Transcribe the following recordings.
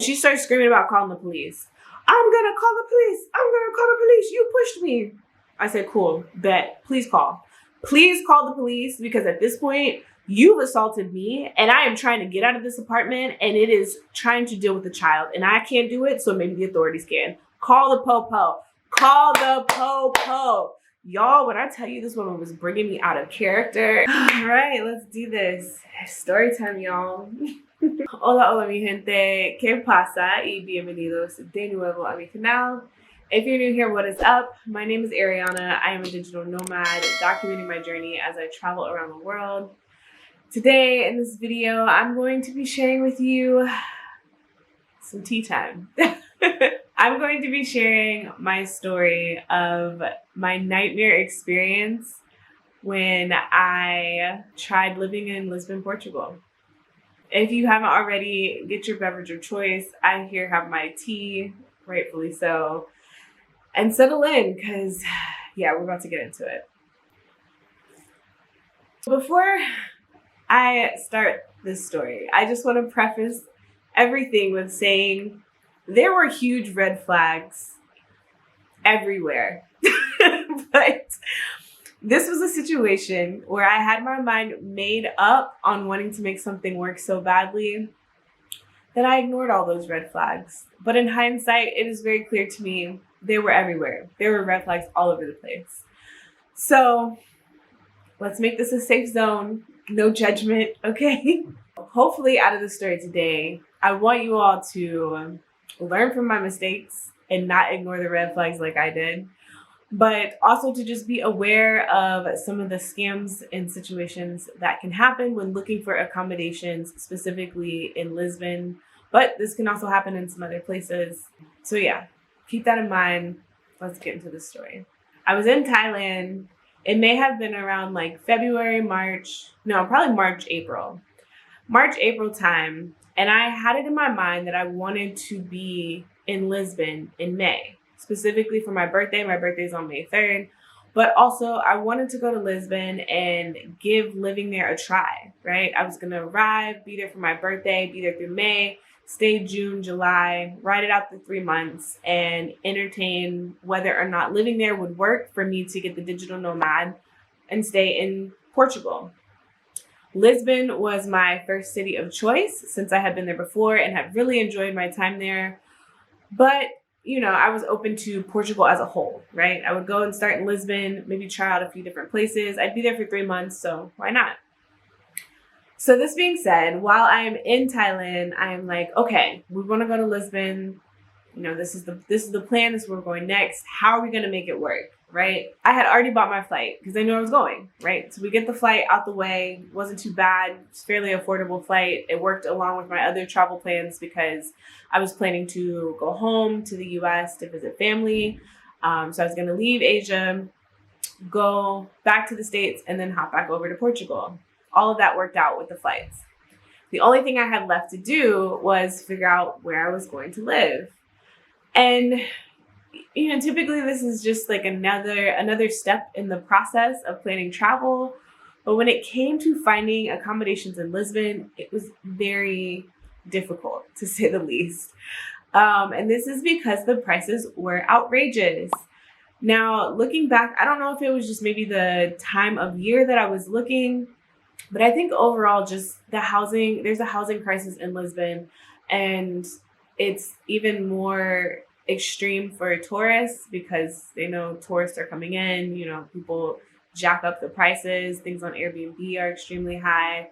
she starts screaming about calling the police. I'm gonna call the police. I'm gonna call the police. You pushed me. I said, cool, bet. Please call. Please call the police, because at this point, you've assaulted me and I am trying to get out of this apartment and it is trying to deal with the child and I can't do it, so maybe the authorities can. Call the popo. Call the popo. Y'all, when I tell you this woman was bringing me out of character. All right, let's do this. Story time, y'all. Hola, hola, mi gente. ¿Qué pasa? Y bienvenidos de nuevo a mi canal. If you're new here, what is up? My name is Ariana. I am a digital nomad, documenting my journey as I travel around the world. Today, in this video, I'm going to be sharing with you some tea time. I'm going to be sharing my story of my nightmare experience when I tried living in Lisbon, Portugal. If you haven't already, get your beverage of choice. I here have my tea, rightfully so. And settle in, because yeah, we're about to get into it. Before I start this story, I just want to preface everything with saying there were huge red flags everywhere. But this was a situation where I had my mind made up on wanting to make something work so badly that I ignored all those red flags. But in hindsight, it is very clear to me they were everywhere. There were red flags all over the place. So let's make this a safe zone. No judgment, okay? Hopefully out of the story today, I want you all to learn from my mistakes and not ignore the red flags like I did, but also to just be aware of some of the scams and situations that can happen when looking for accommodations, specifically in Lisbon, but this can also happen in some other places. So yeah, keep that in mind. Let's get into the story. I was in Thailand. It may have been around like February, probably March, April time. And I had it in my mind that I wanted to be in Lisbon in May, specifically for my birthday. My birthday's on May 3rd. But also I wanted to go to Lisbon and give living there a try, right? I was going to arrive, be there for my birthday, be there through May, stay June, July, ride it out the 3 months and entertain whether or not living there would work for me to get the digital nomad and stay in Portugal. Lisbon was my first city of choice since I had been there before and had really enjoyed my time there. But, you know, I was open to Portugal as a whole, right? I would go and start in Lisbon, maybe try out a few different places. I'd be there for 3 months, so why not? So this being said, while I am in Thailand, I am like, okay, we want to go to Lisbon. You know, this is the plan. This is where we're going next. How are we going to make it work, right? I had already bought my flight because I knew I was going, right? So we get the flight out the way. It wasn't too bad. It's fairly affordable flight. It worked along with my other travel plans because I was planning to go home to the US to visit family. So I was going to leave Asia, go back to the States, and then hop back over to Portugal. All of that worked out with the flights. The only thing I had left to do was figure out where I was going to live. And, you know, typically this is just like another step in the process of planning travel. But when it came to finding accommodations in Lisbon, it was very difficult, to say the least. And this is because the prices were outrageous. Now, looking back, I don't know if it was just maybe the time of year that I was looking, but I think overall just there's a housing crisis in Lisbon, and it's even more extreme for tourists because they know tourists are coming in, you know, people jack up the prices, things on Airbnb are extremely high.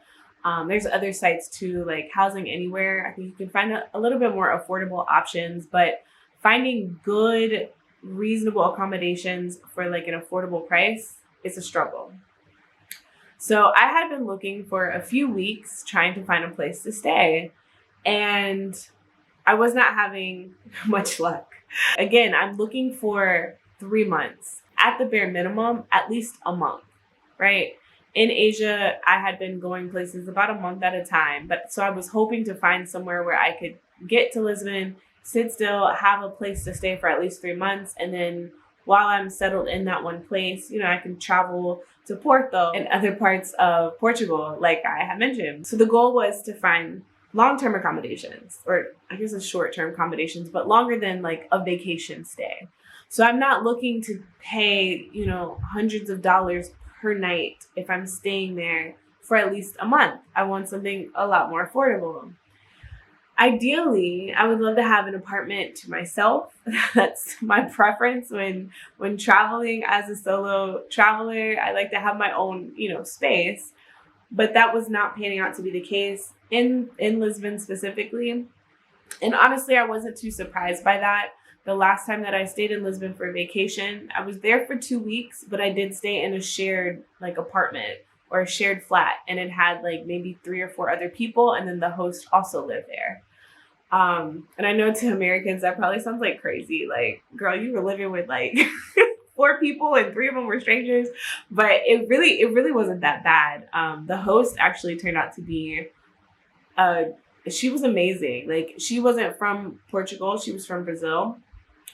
There's other sites too, like Housing Anywhere. I think you can find a little bit more affordable options, but finding good, reasonable accommodations for like an affordable price, it's a struggle. So I had been looking for a few weeks trying to find a place to stay, and I was not having much luck. Again, I'm looking for 3 months. At the bare minimum, at least a month, right? In Asia, I had been going places about a month at a time, but so I was hoping to find somewhere where I could get to Lisbon, sit still, have a place to stay for at least 3 months, and then while I'm settled in that one place, you know, I can travel to Porto and other parts of Portugal, like I had mentioned. So the goal was to find long-term accommodations, or I guess it's short-term accommodations, but longer than like a vacation stay. So I'm not looking to pay, hundreds of dollars per night if I'm staying there for at least a month. I want something a lot more affordable. Ideally, I would love to have an apartment to myself. That's my preference when traveling as a solo traveler. I like to have my own, space. But that was not panning out to be the case in Lisbon specifically. And honestly, I wasn't too surprised by that. The last time that I stayed in Lisbon for vacation, I was there for 2 weeks, but I did stay in a shared apartment or a shared flat, and it had maybe 3 or 4 other people, and then the host also lived there. And I know to Americans that probably sounds like crazy. Like, girl, you were living with 4 people and 3 of them were strangers, but it really wasn't that bad. The host actually turned out to be she was amazing. She wasn't from Portugal, she was from Brazil,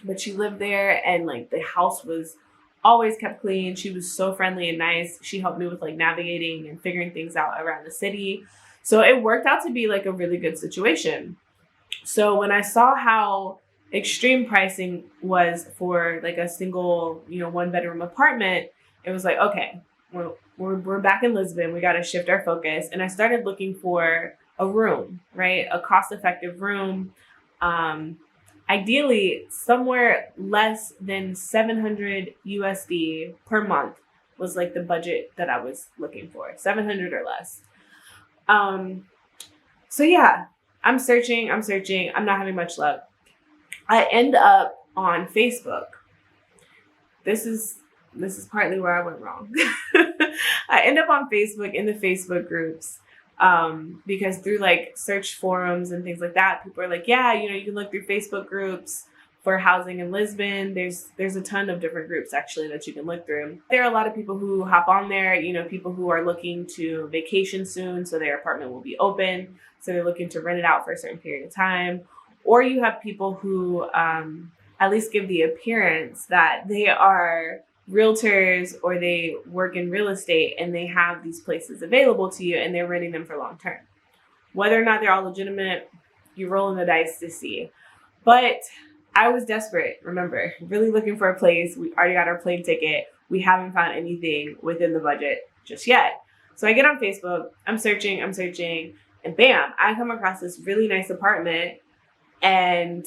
but she lived there, and the house was always kept clean. She was so friendly and nice. She helped me with navigating and figuring things out around the city. So it worked out to be a really good situation. So when I saw how extreme pricing was for a single, 1-bedroom apartment, it was okay, we're back in Lisbon. We got to shift our focus. And I started looking for a room, right? A cost-effective room. Ideally, somewhere less than 700 USD per month was the budget that I was looking for, 700 or less. So yeah, I'm searching. I'm not having much luck. I end up on Facebook. This is partly where I went wrong. I end up on Facebook in the Facebook groups. Because through search forums and things like that, people are yeah, you can look through Facebook groups for housing in Lisbon. There's a ton of different groups actually that you can look through. There are a lot of people who hop on there, people who are looking to vacation soon, so their apartment will be open. So they're looking to rent it out for a certain period of time. Or you have people who at least give the appearance that they are realtors or they work in real estate and they have these places available to you and they're renting them for long term. Whether or not they're all legitimate, you're rolling the dice to see. But I was desperate, remember, really looking for a place. We already got our plane ticket. We haven't found anything within the budget just yet. So I get on Facebook, I'm searching, and bam, I come across this really nice apartment, and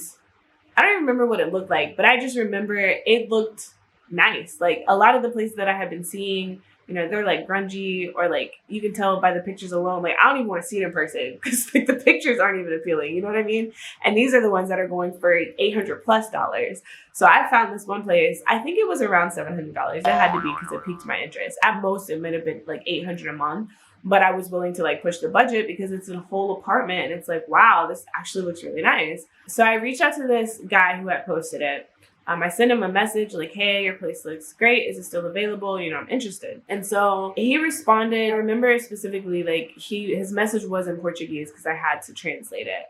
I don't even remember what it looked like, but I just remember it looked nice. A lot of the places that I had been seeing, they're grungy, or you can tell by the pictures alone, I don't even want to see it in person because the pictures aren't even appealing. You know what I mean? And these are the ones that are going for $800+. So I found this one place. I think it was around $700. It had to be because it piqued my interest. At most, it might have been $800 a month. But I was willing to push the budget because it's a whole apartment. And it's wow, this actually looks really nice. So I reached out to this guy who had posted it. I sent him a message hey, your place looks great. Is it still available? I'm interested. And so he responded. I remember specifically, his message was in Portuguese because I had to translate it.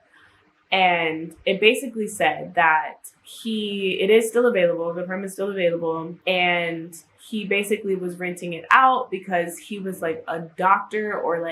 And it basically said that it is still available. The apartment is still available. And he basically was renting it out because he was a doctor or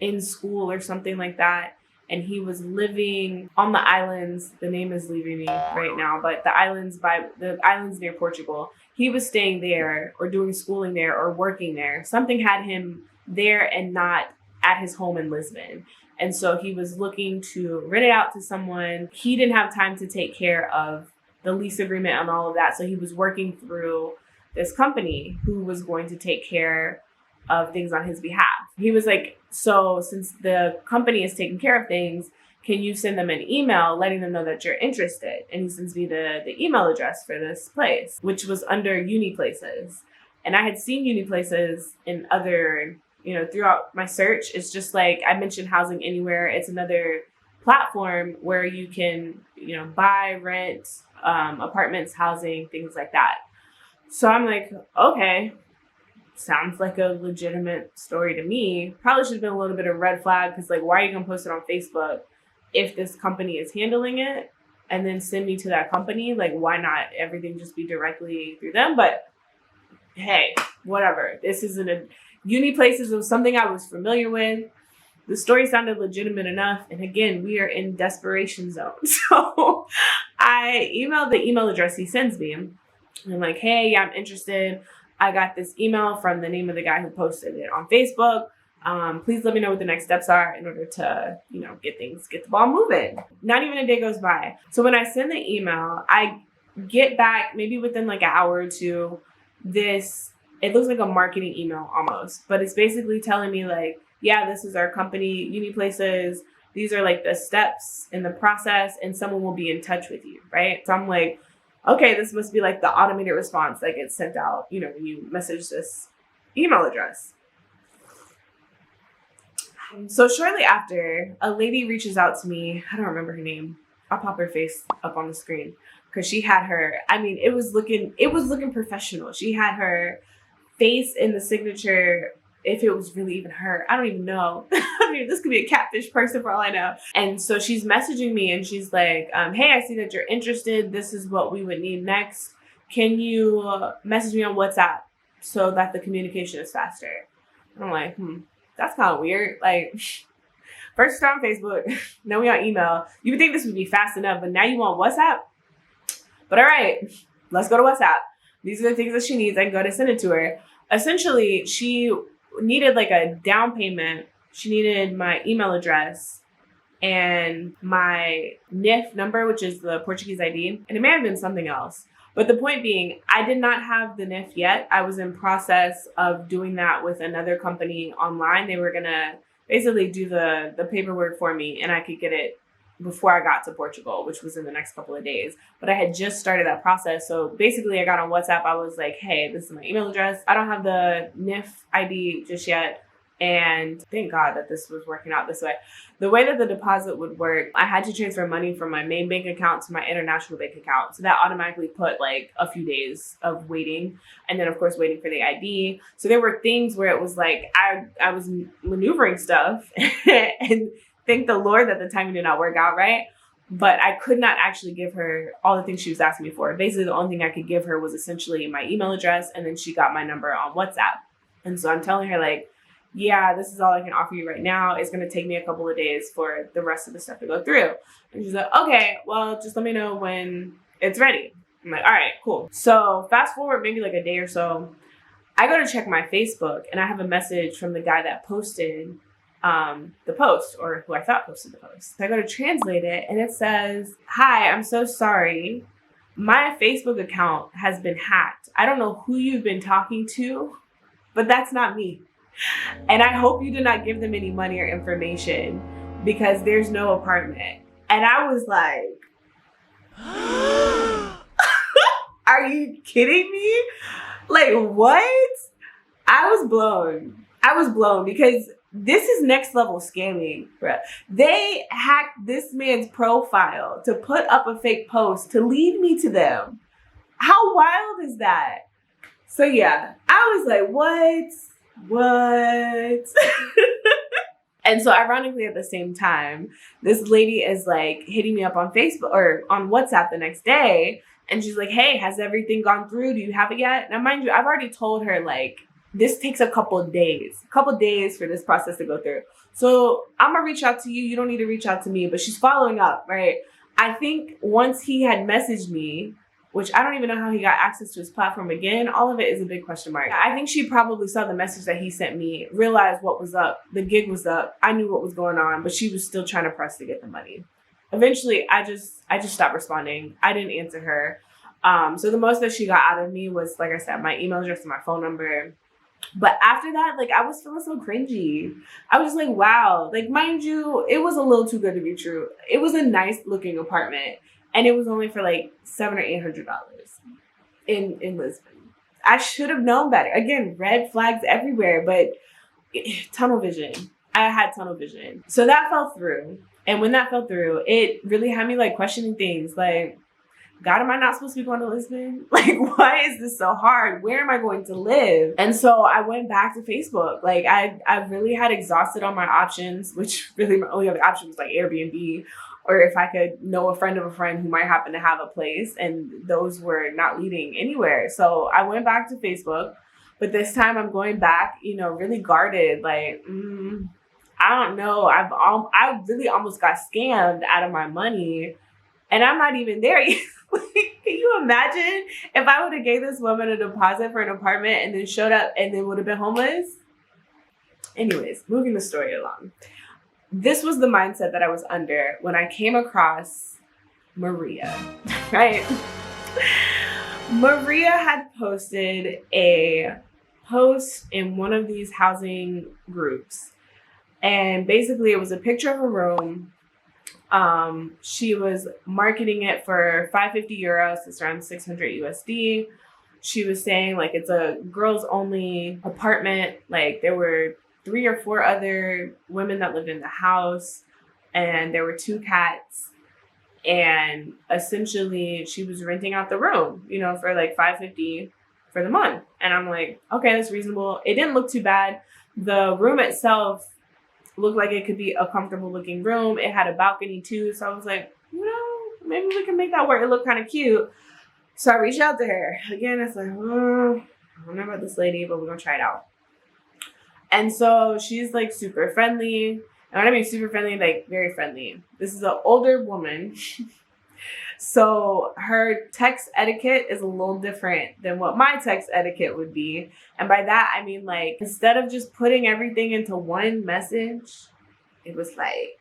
in school or something like that. And he was living on the islands. The name is leaving me right now, but the islands near Portugal. He was staying there or doing schooling there or working there. Something had him there and not at his home in Lisbon. And so he was looking to rent it out to someone. He didn't have time to take care of the lease agreement and all of that. So he was working through this company who was going to take care of things on his behalf. He was so since the company is taking care of things, can you send them an email letting them know that you're interested? And he sends me the email address for this place, which was under Uni Places. And I had seen Uni Places in other, throughout my search. It's just I mentioned Housing Anywhere. It's another platform where you can, buy, rent, apartments, housing, things like that. So I'm okay, sounds like a legitimate story to me. Probably should have been a little bit of red flag because why are you going to post it on Facebook if this company is handling it and then send me to that company? Why not everything just be directly through them? But hey, whatever. This isn't Uni Places was something I was familiar with. the story sounded legitimate enough. And again, we are in desperation zone. So I emailed the email address he sends me. And I'm like, hey, yeah, I'm interested. I got this email from the name of the guy who posted it on Facebook. Please let me know what the next steps are in order to, get the ball moving. Not even a day goes by. So when I send the email, I get back maybe within like an hour or two, it looks like a marketing email almost, but it's basically telling me like, yeah, this is our company, Uni Places. These are like the steps in the process and someone will be in touch with you, right? So I'm like, okay, this must be like the automated response that gets sent out, when you message this email address. So shortly after, a lady reaches out to me. I don't remember her name. I'll pop her face up on the screen because she had it was looking professional. She had her face in the signature. If it was really even her, I don't even know. This could be a catfish person for all I know. And so she's messaging me and she's like, hey, I see that you're interested. This is what we would need next. Can you message me on WhatsApp so that the communication is faster? And I'm like, that's kind of weird. Like, first on Facebook, now we on email. You would think this would be fast enough, but now you want WhatsApp? But all right, let's go to WhatsApp. These are the things that she needs. I can go to send it to her. Essentially, she needed like a down payment. She needed my email address and my NIF number, which is the Portuguese ID. And it may have been something else. But the point being, I did not have the NIF yet. I was in process of doing that with another company online. They were going to basically do the paperwork for me and I could get it before I got to Portugal, which was in the next couple of days. But I had just started that process. So basically I got on WhatsApp. I was like, hey, this is my email address. I don't have the NIF ID just yet. And thank God that this was working out this way. The way that the deposit would work, I had to transfer money from my main bank account to my international bank account. So that automatically put like a few days of waiting. And then of course, waiting for the ID. So there were things where it was like, I was maneuvering stuff and thank the Lord that the timing did not work out right. But I could not actually give her all the things she was asking me for. Basically, the only thing I could give her was essentially my email address. And then she got my number on WhatsApp. And so I'm telling her like, yeah, this is all I can offer you right now. It's going to take me a couple of days for the rest of the stuff to go through. And she's like, okay, well, just let me know when it's ready. I'm like, all right, cool. So fast forward maybe like a day or so, I go to check my Facebook and I have a message from the guy that posted the post, or who I thought posted the post. So I go to translate it and it says, hi, I'm so sorry. My Facebook account has been hacked. I don't know who you've been talking to, but that's not me. And I hope you did not give them any money or information because there's no apartment. And I was like, are you kidding me? Like, what? I was blown because this is next level scamming, bruh. They hacked this man's profile to put up a fake post to lead me to them. How wild is that? So yeah, I was like, what? And so ironically at the same time, this lady is like hitting me up on Facebook or on WhatsApp the next day. And she's like, hey, has everything gone through? Do you have it yet? Now, mind you, I've already told her like, this takes a couple of days for this process to go through. So I'm gonna reach out to you. You don't need to reach out to me, but she's following up, right? I think once he had messaged me, which I don't even know how he got access to his platform again. All of it is a big question mark. I think she probably saw the message that he sent me, realized what was up. The gig was up. I knew what was going on, but she was still trying to press to get the money. Eventually, I just stopped responding. I didn't answer her. So the most that she got out of me was, like I said, my email address and my phone number. But after that, like, I was feeling so cringy. I was just like, wow. Like, mind you, it was a little too good to be true. It was a nice looking apartment. And it was only for like $700 or $800 in Lisbon. I should have known better. Again, red flags everywhere, but tunnel vision. I had tunnel vision. So that fell through. And when that fell through, it really had me like questioning things like, God, am I not supposed to be going to Lisbon? Like, why is this so hard? Where am I going to live? And so I went back to Facebook. Like, I really had exhausted all my options, which really my only other option was like Airbnb, or if I could know a friend of a friend who might happen to have a place, and those were not leading anywhere. So I went back to Facebook, but this time I'm going back, really guarded. Like, I don't know. I really almost got scammed out of my money, and I'm not even there yet. Can you imagine if I would have gave this woman a deposit for an apartment and then showed up and then would have been homeless? Anyways, moving the story along. This was the mindset that I was under when I came across Maria, right? Maria had posted a post in one of these housing groups. And basically it was a picture of a room. She was marketing it for 550 euros. It's around 600 USD. She was saying like it's a girls only apartment. Like there were 3 or 4 other women that lived in the house, and there were 2 cats. And essentially she was renting out the room, you know, for like 550 for the month. And I'm like, okay, that's reasonable. It didn't look too bad. The room itself looked like it could be a comfortable looking room. It had a balcony too. So I was like, you know, maybe we can make that work. It looked kind of cute. So I reached out to her. Again, it's like, oh, I don't know about this lady, but we're going to try it out. And so she's like super friendly. And when I mean super friendly, like very friendly. This is an older woman. So her text etiquette is a little different than what my text etiquette would be. And by that, I mean, like, instead of just putting everything into one message, it was like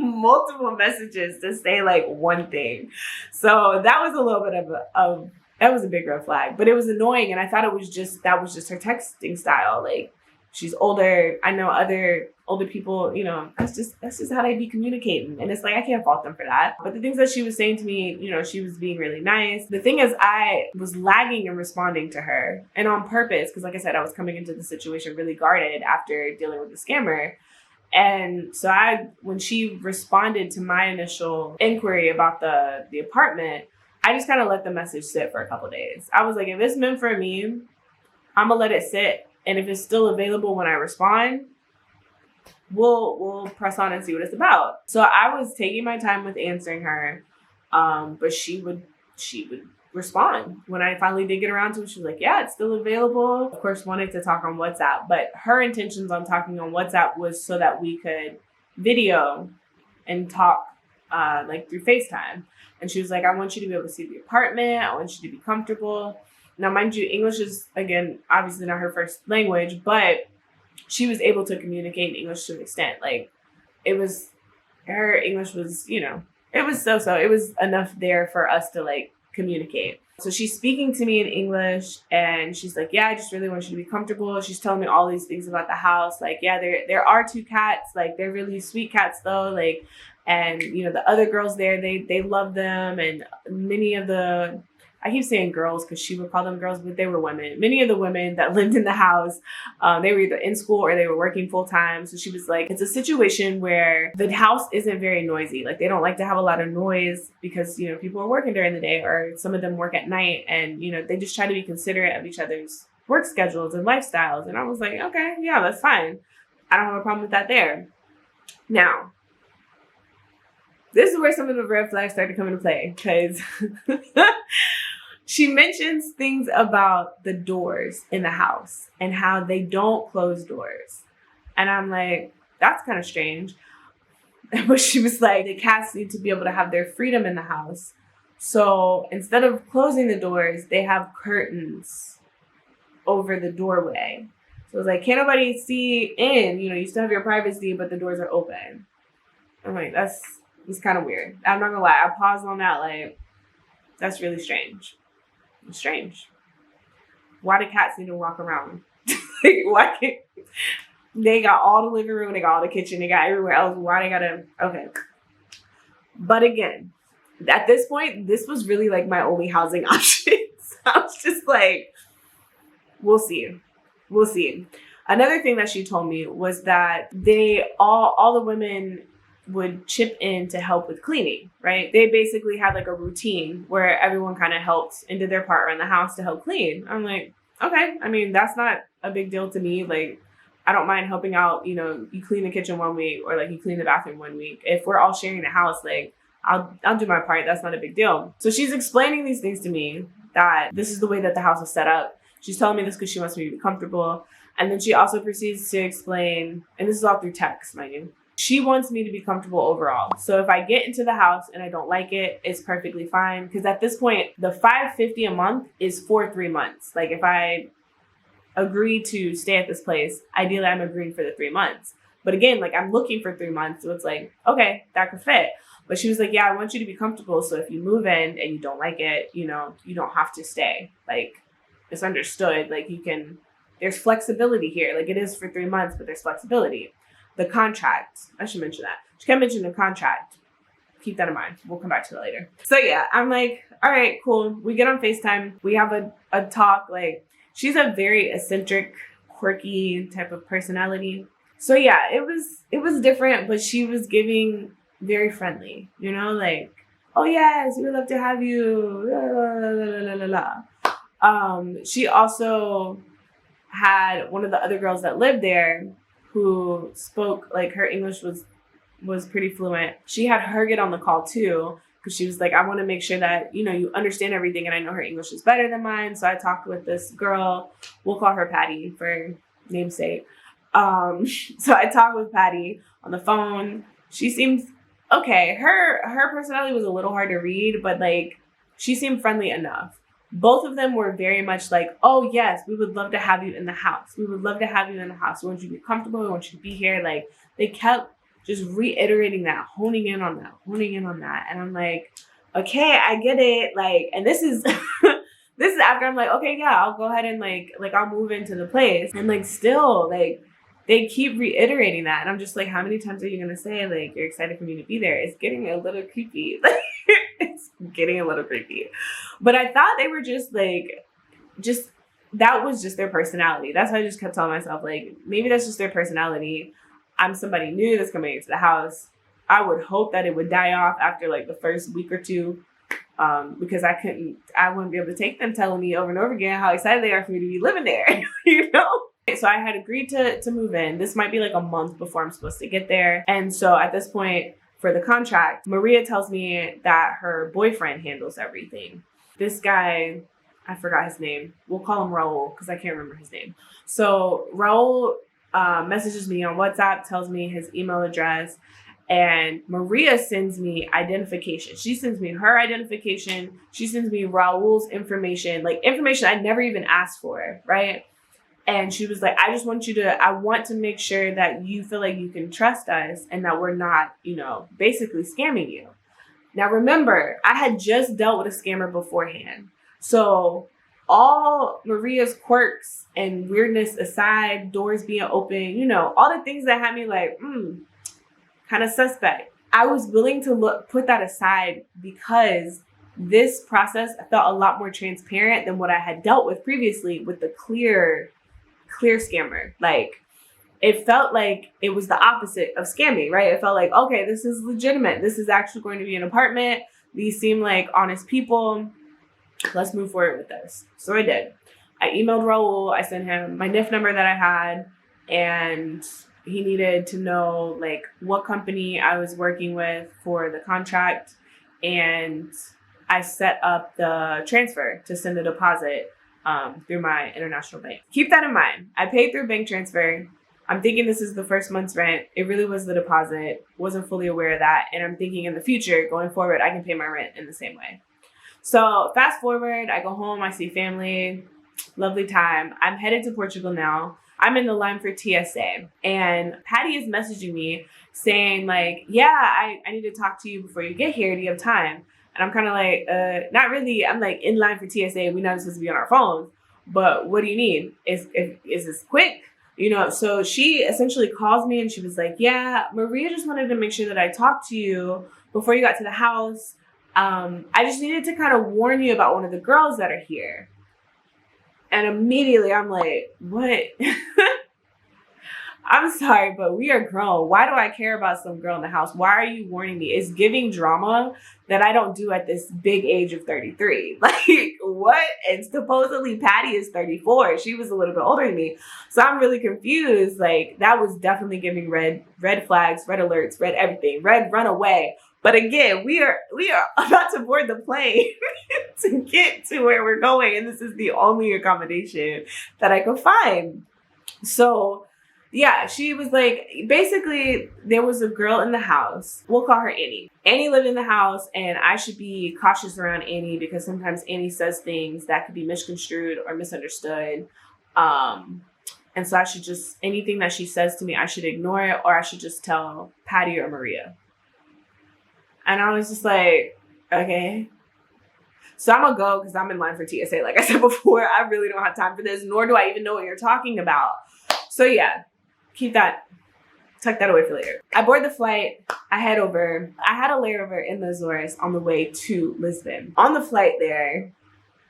multiple messages to say like one thing. So that was a little bit of that was a big red flag, but it was annoying. And I thought that was just her texting style. Like, she's older. I know other older people, you know, that's just how they be communicating. And it's like, I can't fault them for that. But the things that she was saying to me, you know, she was being really nice. The thing is, I was lagging in responding to her, and on purpose, because like I said, I was coming into the situation really guarded after dealing with the scammer. And so when she responded to my initial inquiry about the apartment, I just kind of let the message sit for a couple of days. I was like, if it's meant for me, I'm gonna let it sit. And if it's still available when I respond, we'll press on and see what it's about. So I was taking my time with answering her, but she would respond. When I finally did get around to it, she was like, yeah, it's still available. Of course, wanted to talk on WhatsApp, but her intentions on talking on WhatsApp was so that we could video and talk like through FaceTime. And she was like, I want you to be able to see the apartment. I want you to be comfortable. Now, mind you, English is, again, obviously not her first language, but she was able to communicate in English to an extent. Like, her English was, you know, it was so-so. It was enough there for us to, like, communicate. So she's speaking to me in English, and she's like, yeah, I just really want you to be comfortable. She's telling me all these things about the house. Like, yeah, there are 2 cats. Like, they're really sweet cats, though. Like, and, you know, the other girls there, they love them. And many of the... I keep saying girls because she would call them girls, but they were women. Many of the women that lived in the house, they were either in school or they were working full time. So she was like, it's a situation where the house isn't very noisy. Like, they don't like to have a lot of noise because, you know, people are working during the day, or some of them work at night, and, you know, they just try to be considerate of each other's work schedules and lifestyles. And I was like, okay, yeah, that's fine. I don't have a problem with that there. Now, this is where some of the red flags start to come into play, because she mentions things about the doors in the house and how they don't close doors. And I'm like, that's kind of strange. But she was like, the cats need to be able to have their freedom in the house. So instead of closing the doors, they have curtains over the doorway. So it's like, can't nobody see in? You know, you still have your privacy, but the doors are open. I'm like, it's kind of weird. I'm not gonna lie. I paused on that, like, that's really strange. It's strange. Why do cats need to walk around? Like, why can't they got all the living room, they got all the kitchen, they got everywhere else. Why they gotta, okay. But again, at this point, this was really like my only housing option. So I was just like, we'll see. We'll see. Another thing that she told me was that all the women would chip in to help with cleaning, right? They basically had like a routine where everyone kind of helped and did their part around the house to help clean. I'm like, okay, I mean, that's not a big deal to me. Like, I don't mind helping out, you know, you clean the kitchen one week or like you clean the bathroom one week. If we're all sharing the house, like, I'll do my part. That's not a big deal. So she's explaining these things to me, that this is the way that the house is set up. She's telling me this because she wants me to be comfortable. And then she also proceeds to explain, and this is all through text, mind you. She wants me to be comfortable overall. So if I get into the house and I don't like it, it's perfectly fine. Because at this point, the $550 a month is for 3 months. Like if I agree to stay at this place, ideally I'm agreeing for the 3 months. But again, like I'm looking for 3 months. So it's like, okay, that could fit. But she was like, yeah, I want you to be comfortable. So if you move in and you don't like it, you know, you don't have to stay. Like it's understood. Like you can, there's flexibility here. Like it is for 3 months, but there's flexibility. The contract, I should mention that. She kept mentioning the contract. Keep that in mind. We'll come back to that later. So yeah, I'm like, all right, cool. We get on FaceTime. We have a talk. Like she's a very eccentric, quirky type of personality. So yeah, it was different, but she was giving very friendly, you know, like, oh yes, we would love to have you. La, la, la, la, la. She also had one of the other girls that lived there who spoke, like her English was pretty fluent. She had her get on the call too, because she was like, I want to make sure that, you know, you understand everything. And I know her English is better than mine. So I talked with this girl. We'll call her Patty for namesake. So I talked with Patty on the phone. She seems okay. Her personality was a little hard to read, but like she seemed friendly enough. Both of them were very much like, oh yes, we would love to have you in the house. We would love to have you in the house. We want you to be comfortable. We want you to be here. Like they kept just reiterating that, honing in on that. And I'm like, okay, I get it. Like, and this is this is after I'm like, okay, yeah, I'll go ahead and like I'll move into the place. And like still like they keep reiterating that. And I'm just like, how many times are you going to say, like, you're excited for me to be there? It's getting a little creepy. It's getting a little creepy. But I thought they were just like, that was just their personality. That's why I just kept telling myself, like, maybe that's just their personality. I'm somebody new that's coming into the house. I would hope that it would die off after like the first week or two. Because I wouldn't be able to take them telling me over and over again how excited they are for me to be living there, you know? So I had agreed to move in. This might be like a month before I'm supposed to get there. And so at this point for the contract, Maria tells me that her boyfriend handles everything. This guy, I forgot his name. We'll call him Raul because I can't remember his name. So Raul messages me on WhatsApp, tells me his email address, and Maria sends me identification. She sends me her identification. She sends me Raul's information, like information I never even asked for, right? And she was like, I want to make sure that you feel like you can trust us and that we're not, you know, basically scamming you. Now, remember, I had just dealt with a scammer beforehand. So all Maria's quirks and weirdness aside, doors being open, you know, all the things that had me like, kind of suspect. I was willing to put that aside because this process felt a lot more transparent than what I had dealt with previously with the clear scammer. Like it felt like it was the opposite of scamming, right? It felt like, okay, this is legitimate. This is actually going to be an apartment. These seem like honest people. Let's move forward with this. So I did. I emailed Raul. I sent him my NIF number that I had, and he needed to know like what company I was working with for the contract. And I set up the transfer to send the deposit through my international bank. Keep that in mind. I paid through bank transfer. I'm thinking this is the first month's rent. It really was the deposit. Wasn't fully aware of that. And I'm thinking in the future, going forward, I can pay my rent in the same way. So fast forward, I go home, I see family, lovely time. I'm headed to Portugal now. I'm in the line for TSA, and Patty is messaging me saying like, yeah, I need to talk to you before you get here. Do you have time? And I'm kind of like, not really. I'm like in line for TSA. We're not supposed to be on our phones, but what do you need? Is this quick? You know, so she essentially calls me and she was like, yeah, Maria just wanted to make sure that I talked to you before you got to the house. I just needed to kind of warn you about one of the girls that are here. And immediately I'm like, what? I'm sorry, but we are grown. Why do I care about some girl in the house? Why are you warning me? It's giving drama that I don't do at this big age of 33. Like, what? And supposedly Patty is 34. She was a little bit older than me. So I'm really confused. Like, that was definitely giving red flags, red alerts, red everything, red run away. But again, we are about to board the plane to get to where we're going. And this is the only accommodation that I could find. So yeah, she was like, basically, there was a girl in the house. We'll call her Annie. Annie lived in the house, and I should be cautious around Annie because sometimes Annie says things that could be misconstrued or misunderstood. And so I should just, anything that she says to me, I should ignore it, or I should just tell Patty or Maria. And I was just like, okay. So I'm gonna go because I'm in line for TSA. Like I said before, I really don't have time for this, nor do I even know what you're talking about. So yeah, tuck that away for later. I board the flight. I head over. I had a layover in the Azores on the way to Lisbon. On the flight there,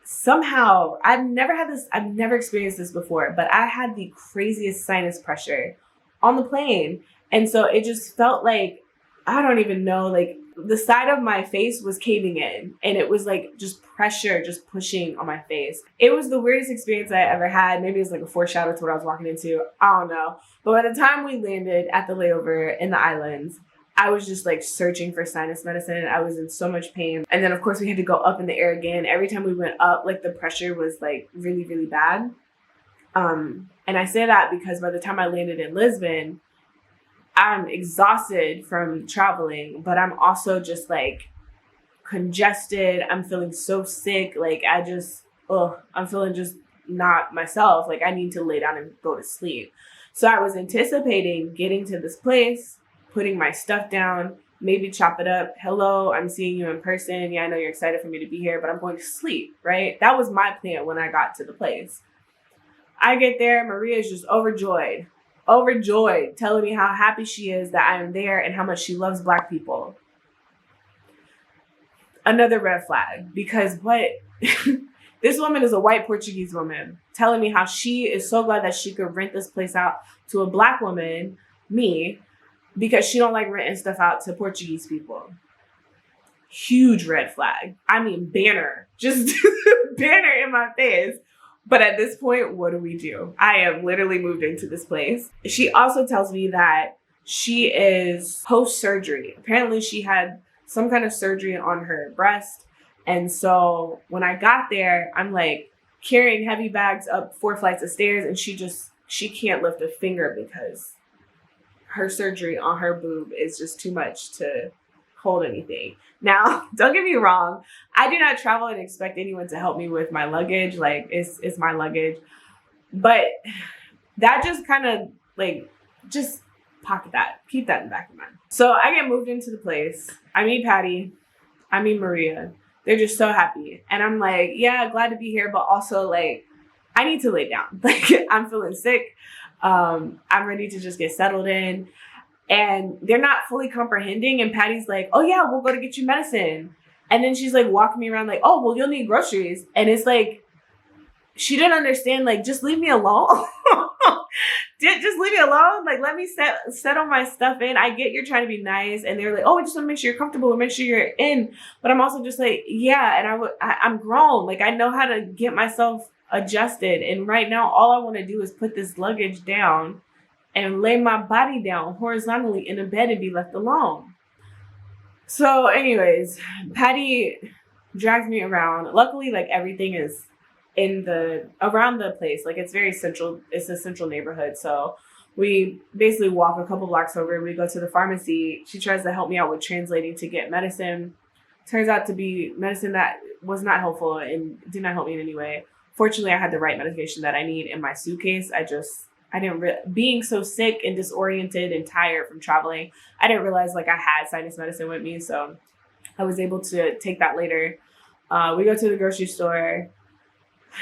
somehow, I've never experienced this before, but I had the craziest sinus pressure on the plane. And so it just felt like, I don't even know, like the side of my face was caving in, and it was like just pressure just pushing on my face. It was the weirdest experience I ever had. Maybe it was like a foreshadow to what I was walking into. I don't know. But by the time we landed at the layover in the islands, I was just like searching for sinus medicine. I was in so much pain. And then of course we had to go up in the air again. Every time we went up, like the pressure was like really, really bad. And I say that because by the time I landed in Lisbon, I'm exhausted from traveling, but I'm also just like congested. I'm feeling so sick. Like I'm feeling just not myself. Like I need to lay down and go to sleep. So I was anticipating getting to this place, putting my stuff down, maybe chop it up. Hello, I'm seeing you in person. Yeah, I know you're excited for me to be here, but I'm going to sleep, right? That was my plan when I got to the place. I get there, Maria is just overjoyed, telling me how happy she is that I am there and how much she loves Black people. Another red flag, because what? This woman is a white Portuguese woman telling me how she is so glad that she could rent this place out to a Black woman, me, because she don't like renting stuff out to Portuguese people. Huge red flag. I mean, banner. Just banner in my face. But at this point, what do? I am literally moved into this place. She also tells me that she is post-surgery. Apparently she had some kind of surgery on her breast. And so when I got there, I'm like carrying heavy bags up 4 flights of stairs, and she can't lift a finger because her surgery on her boob is just too much to hold anything. Now, don't get me wrong. I do not travel and expect anyone to help me with my luggage. Like it's my luggage. But that just kind of like, just pocket that. Keep that in the back of your mind. So I get moved into the place. I meet Patty. I meet Maria. They're just so happy. And I'm like, yeah, glad to be here. But also like, I need to lay down. Like I'm feeling sick. I'm ready to just get settled in. And they're not fully comprehending. And Patty's like, oh yeah, we'll go to get you medicine. And then she's like walking me around like, oh, well, you'll need groceries. And it's like, she didn't understand, like, just leave me alone. Just leave me alone. Like, let me settle my stuff in. I get you're trying to be nice. And they're like, oh, we just want to make sure you're comfortable and make sure you're in. But I'm also just like, yeah. And I'm grown. Like, I know how to get myself adjusted. And right now, all I want to do is put this luggage down and lay my body down horizontally in a bed and be left alone. So anyways, Patty drags me around. Luckily, like everything is around the place. Like it's very central. It's a central neighborhood. So we basically walk a couple blocks over. We go to the pharmacy. She tries to help me out with translating to get medicine. Turns out to be medicine that was not helpful and did not help me in any way. Fortunately, I had the right medication that I need in my suitcase. Being so sick and disoriented and tired from traveling, I didn't realize like I had sinus medicine with me. So I was able to take that later. We go to the grocery store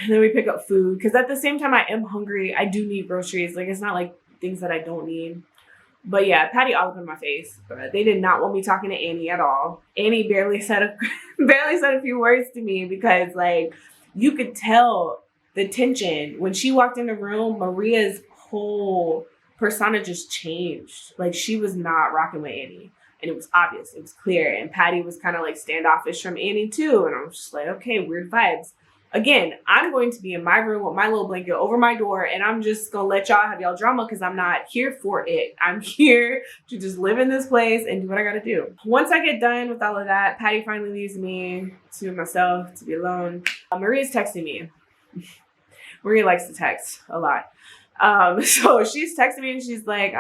and then we pick up food. Cause at the same time I am hungry. I do need groceries. Like it's not like things that I don't need. But yeah, Patty all up in my face. They did not want me talking to Annie at all. Annie barely said a few words to me because like you could tell the tension. When she walked in the room, Maria's whole persona just changed. Like she was not rocking with Annie. And it was obvious. It was clear. And Patty was kind of like standoffish from Annie too. And I was just like, okay, weird vibes. Again, I'm going to be in my room with my little blanket over my door. And I'm just going to let y'all have y'all drama because I'm not here for it. I'm here to just live in this place and do what I got to do. Once I get done with all of that, Patty finally leaves me to myself to be alone. Maria's texting me. Maria likes to text a lot. So she's texting me and she's like,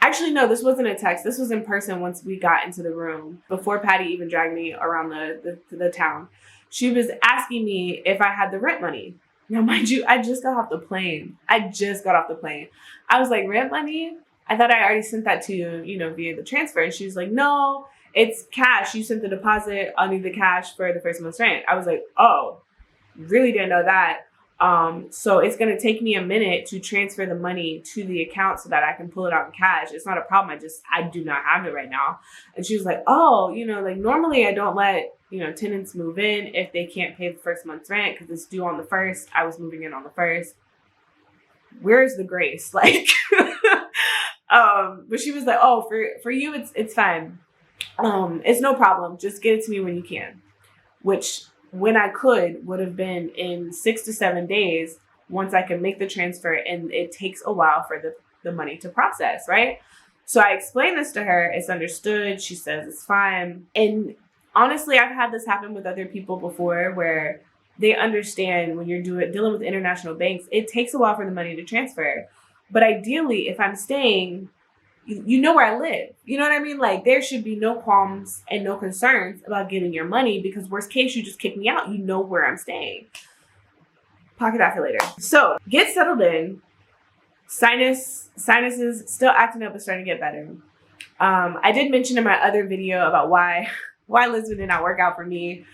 actually, no, this wasn't a text. This was in person once we got into the room, before Patty even dragged me around the town. She was asking me if I had the rent money. Now, mind you, I just got off the plane. I was like, rent money? I thought I already sent that to you, via the transfer. And she was like, no, it's cash. You sent the deposit. I'll need the cash for the first month's rent. I was like, oh, really didn't know that. So it's going to take me a minute to transfer the money to the account so that I can pull it out in cash. It's not a problem. I do not have it right now. And she was like, oh, like normally I don't let, tenants move in if they can't pay the first month's rent because it's due on the 1st. I was moving in on the 1st. Where's the grace? Like, but she was like, oh, for you, it's fine. It's no problem. Just get it to me when you can, which when I could would have been in 6 to 7 days once I could make the transfer, and it takes a while for the money to process, right? So I explained this to her. It's understood. She says it's fine. And honestly, I've had this happen with other people before where they understand when you're dealing with international banks, it takes a while for the money to transfer. But ideally, if I'm staying, you know where I live. You know what I mean? Like, there should be no qualms and no concerns about getting your money, because worst case, you just kick me out. You know where I'm staying. Pocket that for later. So get settled in. Sinuses still acting up, but starting to get better. I did mention in my other video about why Lisbon did not work out for me.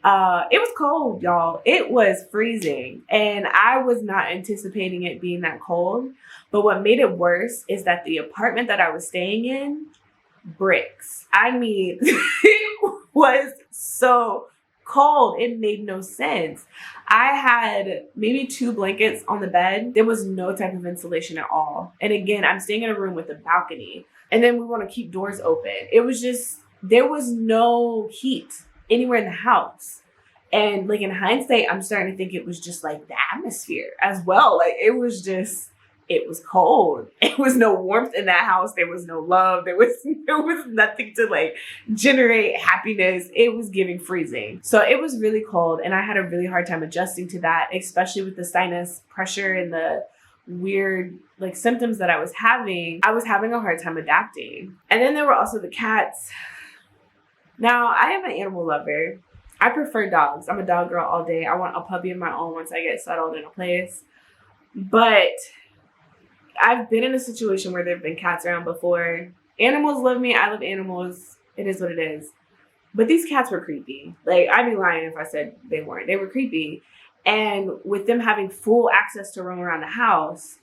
It was cold, y'all. It was freezing, and I was not anticipating it being that cold. But what made it worse is that the apartment that I was staying in, bricks. I mean, it was so cold. It made no sense. I had maybe 2 blankets on the bed. There was no type of insulation at all. And again, I'm staying in a room with a balcony, and then we want to keep doors open. It was just, there was no heat anywhere in the house. And like in hindsight, I'm starting to think it was just like the atmosphere as well. Like it was cold. It was no warmth in that house. There was no love. There was nothing to like generate happiness. It was giving freezing. So it was really cold, and I had a really hard time adjusting to that, especially with the sinus pressure and the weird like symptoms that I was having. I was having a hard time adapting. And then there were also the cats. Now, I am an animal lover. I prefer dogs. I'm a dog girl all day. I want a puppy of my own once I get settled in a place. But I've been in a situation where there have been cats around before. Animals love me. I love animals. It is what it is. But these cats were creepy. Like, I'd be lying if I said they weren't. They were creepy. And with them having full access to roam around the house,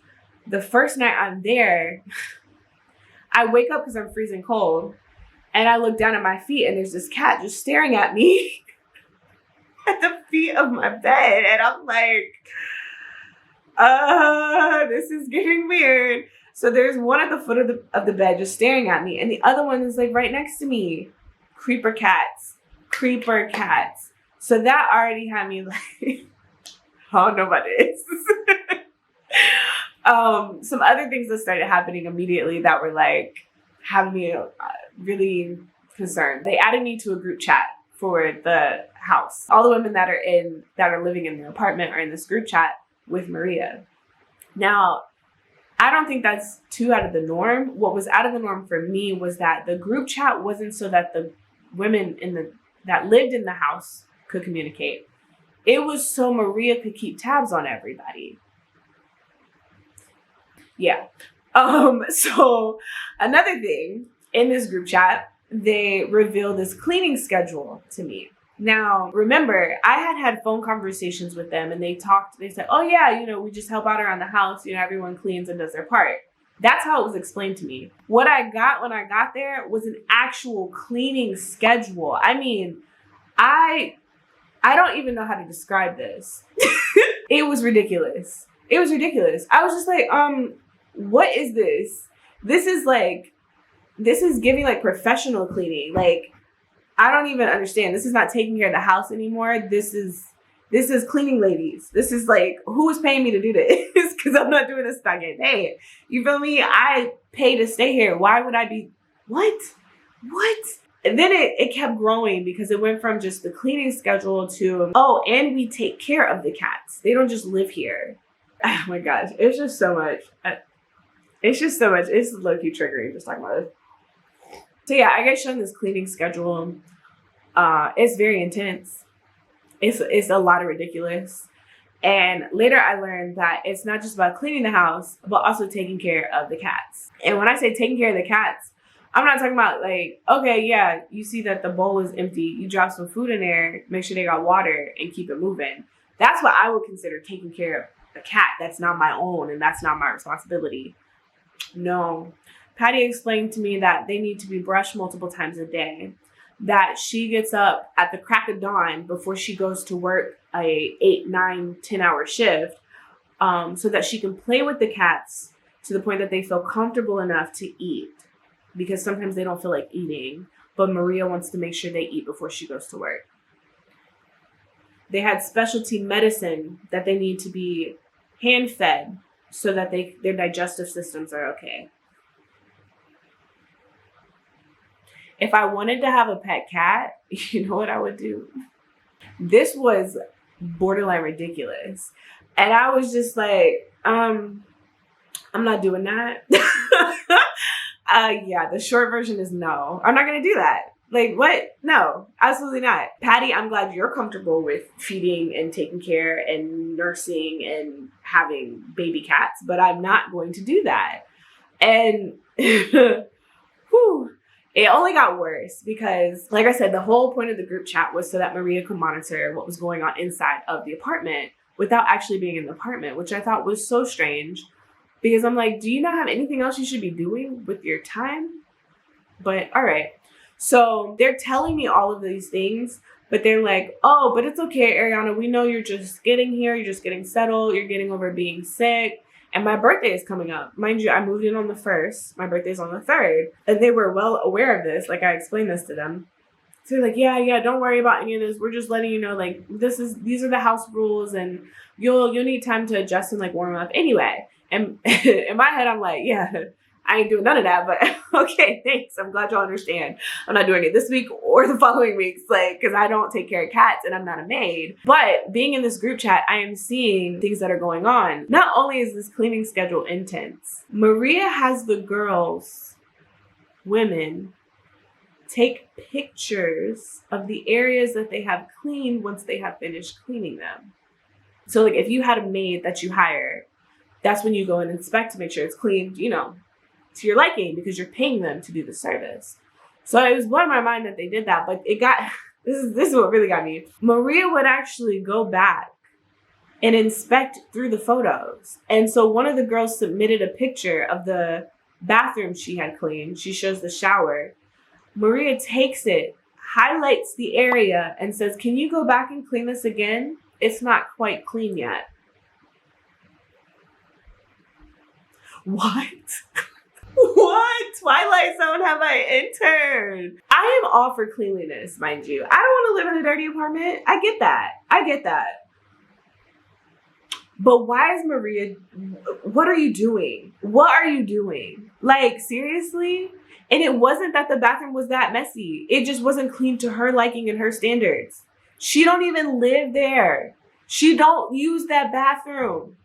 the first night I'm there, I wake up because I'm freezing cold. And I look down at my feet, and there's this cat just staring at me at the feet of my bed. And I'm like, this is getting weird. So there's one at the foot of the bed just staring at me. And the other one is like right next to me. Creeper cats. So that already had me like, I don't know about this. Some other things that started happening immediately that were like having me really concerned. They added me to a group chat for the house. All the women that are living in the apartment are in this group chat with Maria. Now, I don't think that's too out of the norm. What was out of the norm for me was that the group chat wasn't so that the women that lived in the house could communicate. It was so Maria could keep tabs on everybody. Yeah. So another thing, in this group chat, they revealed this cleaning schedule to me. Now, remember, I had phone conversations with them, and they said, oh yeah, we just help out around the house. Everyone cleans and does their part. That's how it was explained to me. What I got when I got there was an actual cleaning schedule. I mean, I don't even know how to describe this. It was ridiculous. I was just like, what is this? This is giving like professional cleaning. Like, I don't even understand. This is not taking care of the house anymore. This is cleaning ladies. This is like, who is paying me to do this? Because I'm not doing this to not get paid. You feel me? I pay to stay here. Why would I be, what? And then it kept growing because it went from just the cleaning schedule to, oh, and we take care of the cats. They don't just live here. Oh my gosh, it's just so much. It's just so much. It's low-key triggering just talking about it. So yeah, I get shown this cleaning schedule. It's very intense. It's a lot of ridiculous. And later I learned that it's not just about cleaning the house, but also taking care of the cats. And when I say taking care of the cats, I'm not talking about like, okay, yeah, you see that the bowl is empty. You drop some food in there, make sure they got water and keep it moving. That's what I would consider taking care of a cat that's not my own and that's not my responsibility. No. Patty explained to me that they need to be brushed multiple times a day, that she gets up at the crack of dawn before she goes to work a 8, 9, 10-hour shift, so that she can play with the cats to the point that they feel comfortable enough to eat, because sometimes they don't feel like eating, but Maria wants to make sure they eat before she goes to work. They had specialty medicine that they need to be hand-fed so that their digestive systems are okay. If I wanted to have a pet cat, you know what I would do? This was borderline ridiculous. And I was just like, I'm not doing that. Yeah, the short version is no. I'm not going to do that. Like, what? No, absolutely not. Patty, I'm glad you're comfortable with feeding and taking care and nursing and having baby cats, but I'm not going to do that. And whew, it only got worse because, like I said, the whole point of the group chat was so that Maria could monitor what was going on inside of the apartment without actually being in the apartment, which I thought was so strange because I'm like, do you not have anything else you should be doing with your time? But all right. So they're telling me all of these things, but they're like, oh, but it's okay, Ariana. We know you're just getting here. You're just getting settled. You're getting over being sick. And my birthday is coming up. Mind you, I moved in on the 1st. My birthday's on the 3rd. And they were well aware of this. Like, I explained this to them. So they're like, yeah, don't worry about any of this. We're just letting you know, like, these are the house rules, and you'll need time to adjust and, like, warm up anyway. And in my head, I'm like, yeah, I ain't doing none of that, but okay, thanks. I'm glad y'all understand. I'm not doing it this week or the following weeks, like, because I don't take care of cats and I'm not a maid. But being in this group chat, I am seeing things that are going on. Not only is this cleaning schedule intense, Maria has the girls, women, take pictures of the areas that they have cleaned once they have finished cleaning them. So, like, if you had a maid that you hire, that's when you go and inspect to make sure it's cleaned, you know, to your liking, because you're paying them to do the service. So it was blowing my mind that they did that, but it got, this is what really got me. Maria would actually go back and inspect through the photos. And so one of the girls submitted a picture of the bathroom she had cleaned. She shows the shower. Maria takes it, highlights the area, and says, can you go back and clean this again? It's not quite clean yet. What? What Twilight Zone have I entered? I am all for cleanliness, mind you. I don't want to live in a dirty apartment. I get that. But why is Maria, what are you doing? What are you doing? Like, seriously? And it wasn't that the bathroom was that messy. It just wasn't clean to her liking and her standards. She don't even live there. She don't use that bathroom.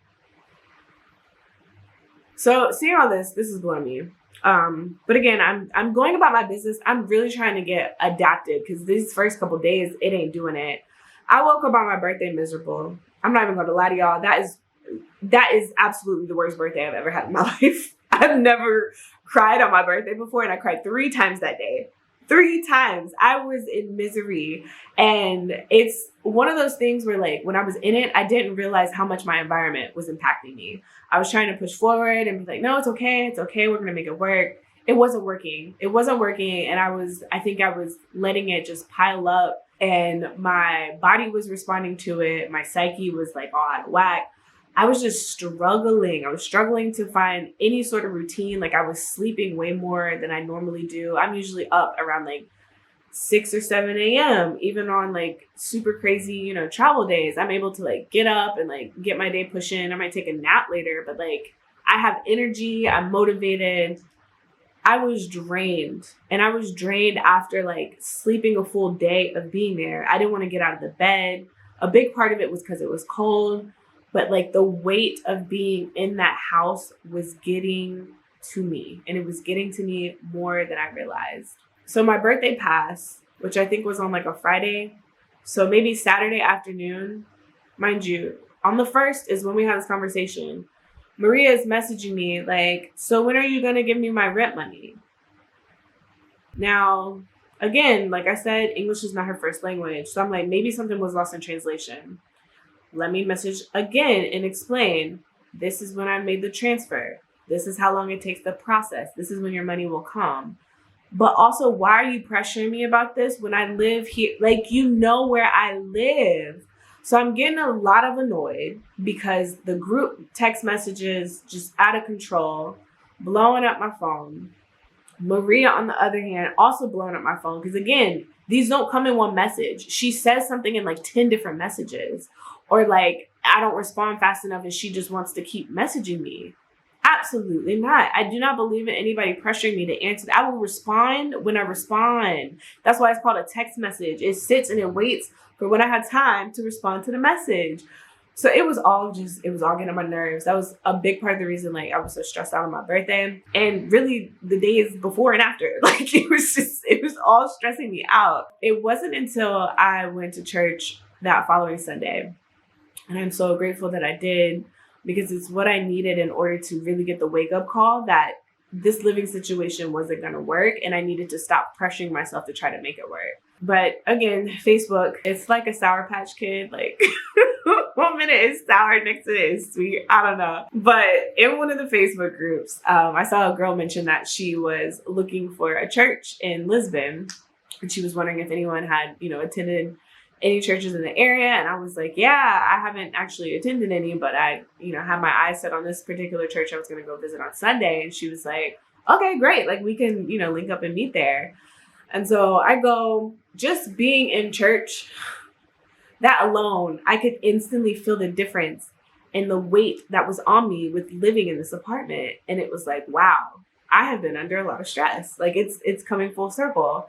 So seeing all this is blowing me. But again, I'm going about my business. I'm really trying to get adapted because these first couple days, it ain't doing it. I woke up on my birthday miserable. I'm not even going to lie to y'all. That is absolutely the worst birthday I've ever had in my life. I've never cried on my birthday before, and I cried 3 times that day. 3 times. I was in misery. And it's one of those things where, like, when I was in it, I didn't realize how much my environment was impacting me. I was trying to push forward and be like, no, it's okay. We're going to make it work. It wasn't working. And I think I was letting it just pile up, and my body was responding to it. My psyche was like all out of whack. I was just struggling. I was struggling to find any sort of routine. Like, I was sleeping way more than I normally do. I'm usually up around like 6 or 7 a.m. Even on like super crazy, travel days. I'm able to like get up and like get my day pushing. I might take a nap later, but like I have energy. I'm motivated. I was drained, and I was drained after like sleeping a full day of being there. I didn't want to get out of the bed. A big part of it was because it was cold. But like the weight of being in that house was getting to me, and it was getting to me more than I realized. So my birthday passed, which I think was on like a Friday. So maybe Saturday afternoon, mind you, on the 1st is when we had this conversation. Maria is messaging me like, so when are you going to give me my rent money? Now, again, like I said, English is not her first language. So I'm like, maybe something was lost in translation. Let me message again and explain. This is when I made the transfer. This is how long it takes to process. This is when your money will come. But also, why are you pressuring me about this when I live here? Like, you know where I live. So I'm getting a lot of annoyed because the group text messages just out of control, blowing up my phone. Maria, on the other hand, also blowing up my phone. Because again, these don't come in one message. She says something in like 10 different messages. Or like, I don't respond fast enough and she just wants to keep messaging me. Absolutely not. I do not believe in anybody pressuring me to answer. I will respond when I respond. That's why it's called a text message. It sits and it waits for when I have time to respond to the message. So it was all getting on my nerves. That was a big part of the reason like I was so stressed out on my birthday, and really the days before and after. Like it was all stressing me out. It wasn't until I went to church that following Sunday, and I'm so grateful that I did, because it's what I needed in order to really get the wake up call that this living situation wasn't going to work, and I needed to stop pressuring myself to try to make it work. But again, Facebook, it's like a Sour Patch Kid. Like 1 minute it's sour, next minute it's sweet. I don't know. But in one of the Facebook groups, I saw a girl mention that she was looking for a church in Lisbon, and she was wondering if anyone had, attended any churches in the area. And I was like, yeah, I haven't actually attended any, but I, had my eyes set on this particular church I was going to go visit on Sunday. And she was like, okay, great. Like we can, link up and meet there. And so I go. Just being in church, that alone, I could instantly feel the difference in the weight that was on me with living in this apartment. And it was like, wow, I have been under a lot of stress. Like it's coming full circle.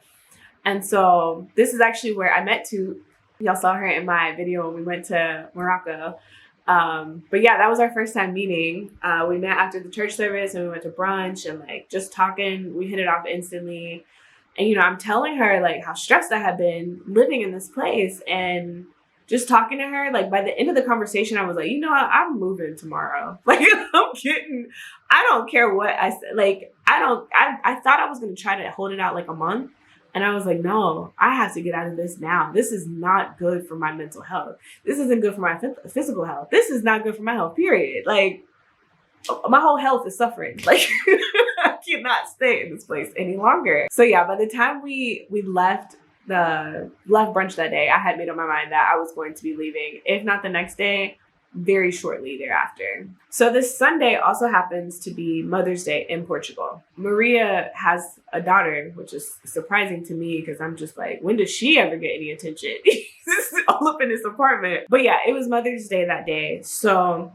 And so this is actually where I met to. Y'all saw her in my video when we went to Morocco. But yeah, that was our first time meeting. We met after the church service and we went to brunch and like just talking. We hit it off instantly. And, I'm telling her like how stressed I had been living in this place, and just talking to her, like by the end of the conversation, I was like, I'm moving tomorrow. Like I don't care what I said. Like, I thought I was going to try to hold it out like a month. And I was like, no, I have to get out of this now. This is not good for my mental health. This isn't good for my physical health. This is not good for my health, period. Like, my whole health is suffering. Like, I cannot stay in this place any longer. So yeah, by the time we left brunch that day, I had made up my mind that I was going to be leaving, if not the next day, very shortly thereafter. So this Sunday also happens to be Mother's Day in Portugal. Maria has a daughter, which is surprising to me because I'm just like, when does she ever get any attention? This is all up in this apartment. But yeah, it was Mother's Day that day. So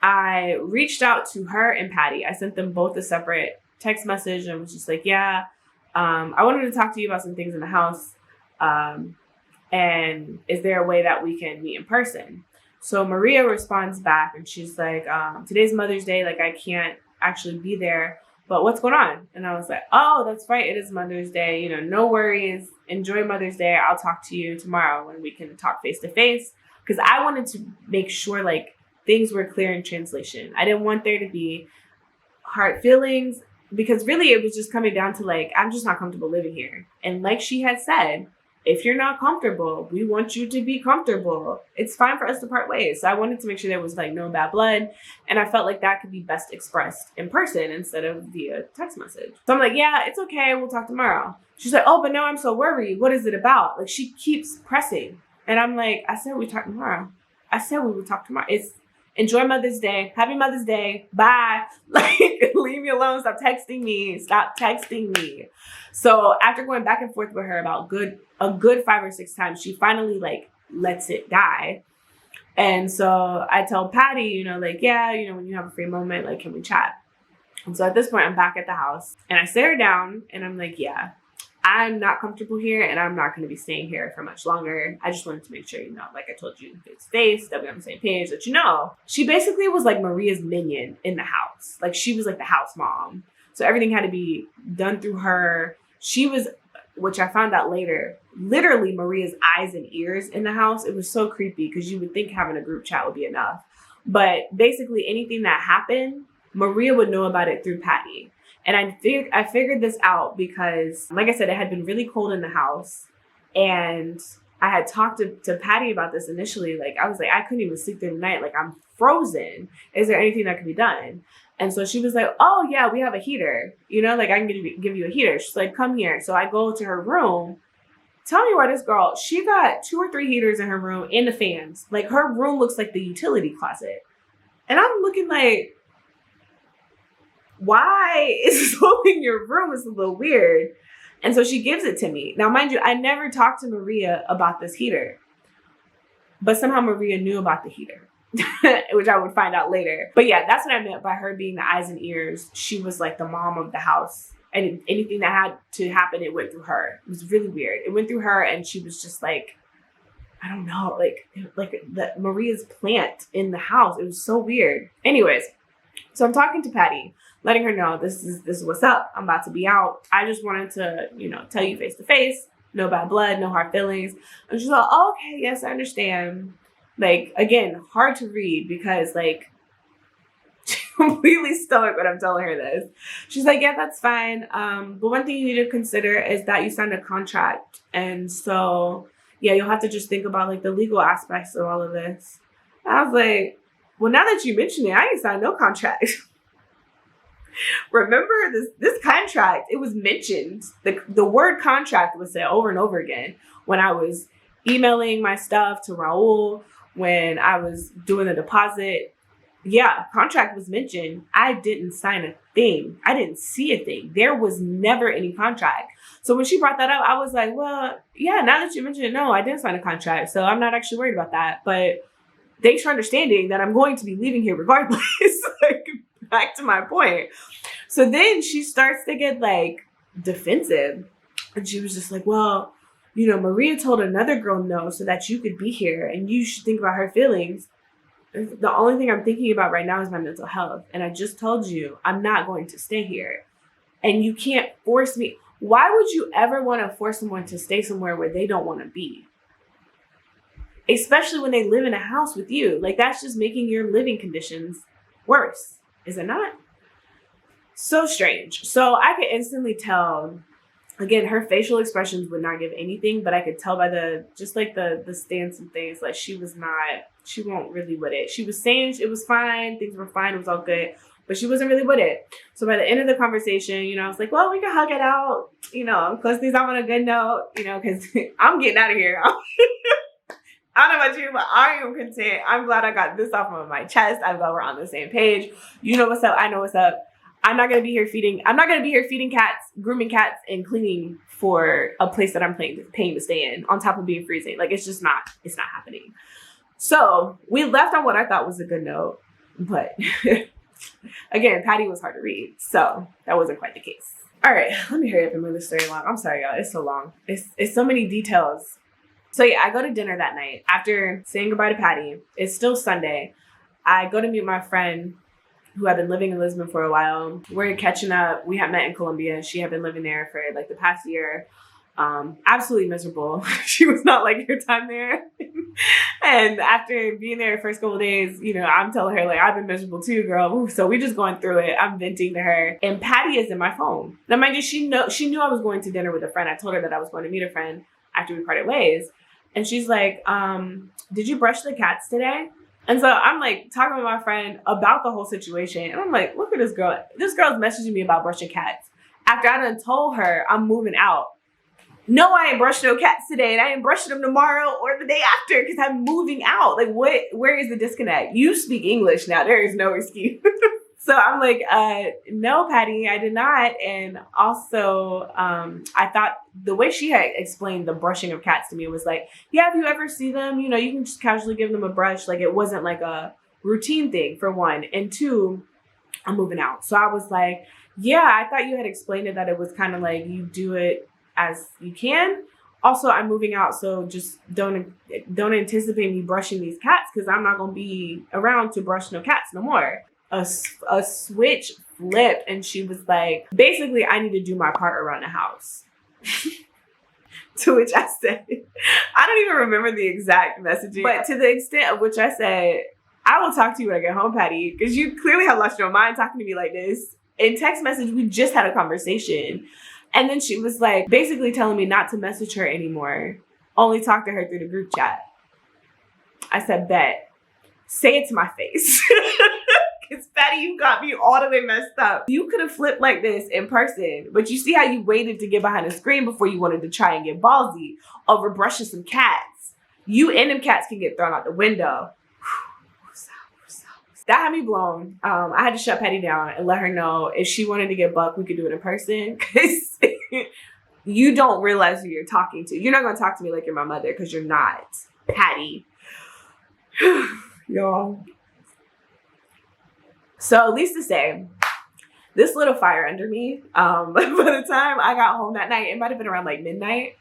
I reached out to her and Patty. I sent them both a separate text message and was just like, yeah, I wanted to talk to you about some things in the house. And is there a way that we can meet in person? So Maria responds back and she's like, today's Mother's Day. Like, I can't actually be there, but what's going on? And I was like, oh, that's right. It is Mother's Day. No worries. Enjoy Mother's Day. I'll talk to you tomorrow when we can talk face to face. Because I wanted to make sure like things were clear in translation. I didn't want there to be hard feelings, because really it was just coming down to like, I'm just not comfortable living here. And like she had said, if you're not comfortable, we want you to be comfortable. It's fine for us to part ways. So I wanted to make sure there was like no bad blood. And I felt like that could be best expressed in person instead of via text message. So I'm like, yeah, it's okay. We'll talk tomorrow. She's like, oh, but now I'm so worried. What is it about? Like, she keeps pressing. And I'm like, I said we talk tomorrow. I said we would talk tomorrow. It's enjoy Mother's Day. Happy Mother's Day. Bye. Like, leave me alone. Stop texting me. Stop texting me. So after going back and forth with her about a good 5 or 6 times, she finally like lets it die. And so I tell Patty, like, yeah, when you have a free moment, like, can we chat? And so at this point, I'm back at the house and I sit her down and I'm like, yeah, I'm not comfortable here and I'm not going to be staying here for much longer. I just wanted to make sure, you know, like I told you face to face, that we're on the same page, that you know. She basically was like Maria's minion in the house. Like she was like the house mom. So everything had to be done through her. She was, which I found out later, literally Maria's eyes and ears in the house. It was so creepy because you would think having a group chat would be enough. But basically anything that happened, Maria would know about it through Patty. And I figured this out because, like I said, it had been really cold in the house. And I had talked to Patty about this initially. Like, I was like, I couldn't even sleep through the night. Like, I'm frozen. Is there anything that can be done? And so she was like, oh, yeah, we have a heater. You know, like, I can give you a heater. She's like, come here. So I go to her room. Tell me why this girl, she got 2 or 3 heaters in her room and the fans. Like, her room looks like the utility closet. And I'm looking like, why is this in your room? It's a little weird. And so she gives it to me. Now, mind you, I never talked to Maria about this heater. But somehow Maria knew about the heater, which I would find out later. But yeah, that's what I meant by her being the eyes and ears. She was like the mom of the house. And anything that had to happen, it went through her. It was really weird. It went through her and she was just like, I don't know, like the Maria's plant in the house. It was so weird. Anyways, so I'm talking to Patty, letting her know this is what's up. I'm about to be out. I just wanted to, you know, tell you face to face, no bad blood, no hard feelings. And she's like, oh, okay, yes, I understand. Like, again, hard to read because like, completely stoic when I'm telling her this. She's like, yeah, that's fine. But one thing you need to consider is that you signed a contract. And so, yeah, you'll have to just think about like the legal aspects of all of this. And I was like, well, now that you mention it, I ain't signed no contract. Remember this contract, it was mentioned. The word contract was said over and over again when I was emailing my stuff to Raul, when I was doing the deposit. Yeah, contract was mentioned. I didn't sign a thing. I didn't see a thing. There was never any contract. So when she brought that up, I was like, well, yeah, now that you mentioned it, no, I didn't sign a contract. So I'm not actually worried about that. But thanks for understanding that I'm going to be leaving here regardless. Like, back to my point. So then she starts to get like defensive. And she was just like, well, you know, Maria told another girl no so that you could be here and you should think about her feelings. The only thing I'm thinking about right now is my mental health. And I just told you, I'm not going to stay here. And you can't force me. Why would you ever want to force someone to stay somewhere where they don't want to be? Especially when they live in a house with you. Like, that's just making your living conditions worse. Is it not? So strange. So I could instantly tell, again, her facial expressions would not give anything, but I could tell by the stance and things, like she won't really with it. She was saying it was fine, things were fine, it was all good, but she wasn't really with it. So by the end of the conversation, you know, I was like, well, we can hug it out, you know, close these out on a good note, you know, because I'm getting out of here. I don't know about you, but I am content. I'm glad I got this off of my chest. I'm glad we're on the same page. You know what's up. I know what's up. I'm not going to be here feeding cats, grooming cats, and cleaning for a place that I'm paying to stay in on top of being freezing. Like, it's not happening. So we left on what I thought was a good note, but again, Patty was hard to read. So that wasn't quite the case. All right, let me hurry up and move this story along. I'm sorry, y'all. It's so long. It's so many details. So yeah, I go to dinner that night after saying goodbye to Patty. It's still Sunday. I go to meet my friend who had been living in Lisbon for a while. We're catching up. We had met in Colombia. She had been living there for like the past year. Absolutely miserable. She was not liking her time there. And after being there the first couple of days, you know, I'm telling her like, I've been miserable too, girl. Ooh, so we just going through it. I'm venting to her. And Patty is in my phone. Now, mind you, she knew I was going to dinner with a friend. I told her that I was going to meet a friend after we parted ways. And she's like, did you brush the cats today? And so I'm like talking with my friend about the whole situation. And I'm like, look at this girl. This girl's messaging me about brushing cats. After I done told her I'm moving out. No, I ain't brushed no cats today. And I ain't brushing them tomorrow or the day after because I'm moving out. Like, where is the disconnect? You speak English now. There is no excuse. So I'm like, no, Patty, I did not. And also, I thought the way she had explained the brushing of cats to me was like, yeah, if you ever see them, you know, you can just casually give them a brush. Like, it wasn't like a routine thing, for one. And two, I'm moving out. So I was like, yeah, I thought you had explained it, that it was kind of like you do it as you can. Also, I'm moving out, so just don't anticipate me brushing these cats because I'm not gonna be around to brush no cats no more. A switch flipped, and she was like, basically, I need to do my part around the house. To which I said, I don't even remember the exact messaging, but to the extent of which I said, I will talk to you when I get home, Patty, because you clearly have lost your mind talking to me like this. In text message, we just had a conversation. And then she was like, basically telling me not to message her anymore. Only talk to her through the group chat. I said, bet. Say it to my face. Because Patty, you got me all the way messed up. You could have flipped like this in person, but you see how you waited to get behind the screen before you wanted to try and get ballsy over brushing some cats. You and them cats can get thrown out the window. That had me blown. I had to shut Patty down and let her know if she wanted to get bucked, we could do it in person. Because you don't realize who you're talking to. You're not going to talk to me like you're my mother because you're not, Patty. Y'all. So at least to say, this little fire under me, by the time I got home that night, it might have been around like midnight.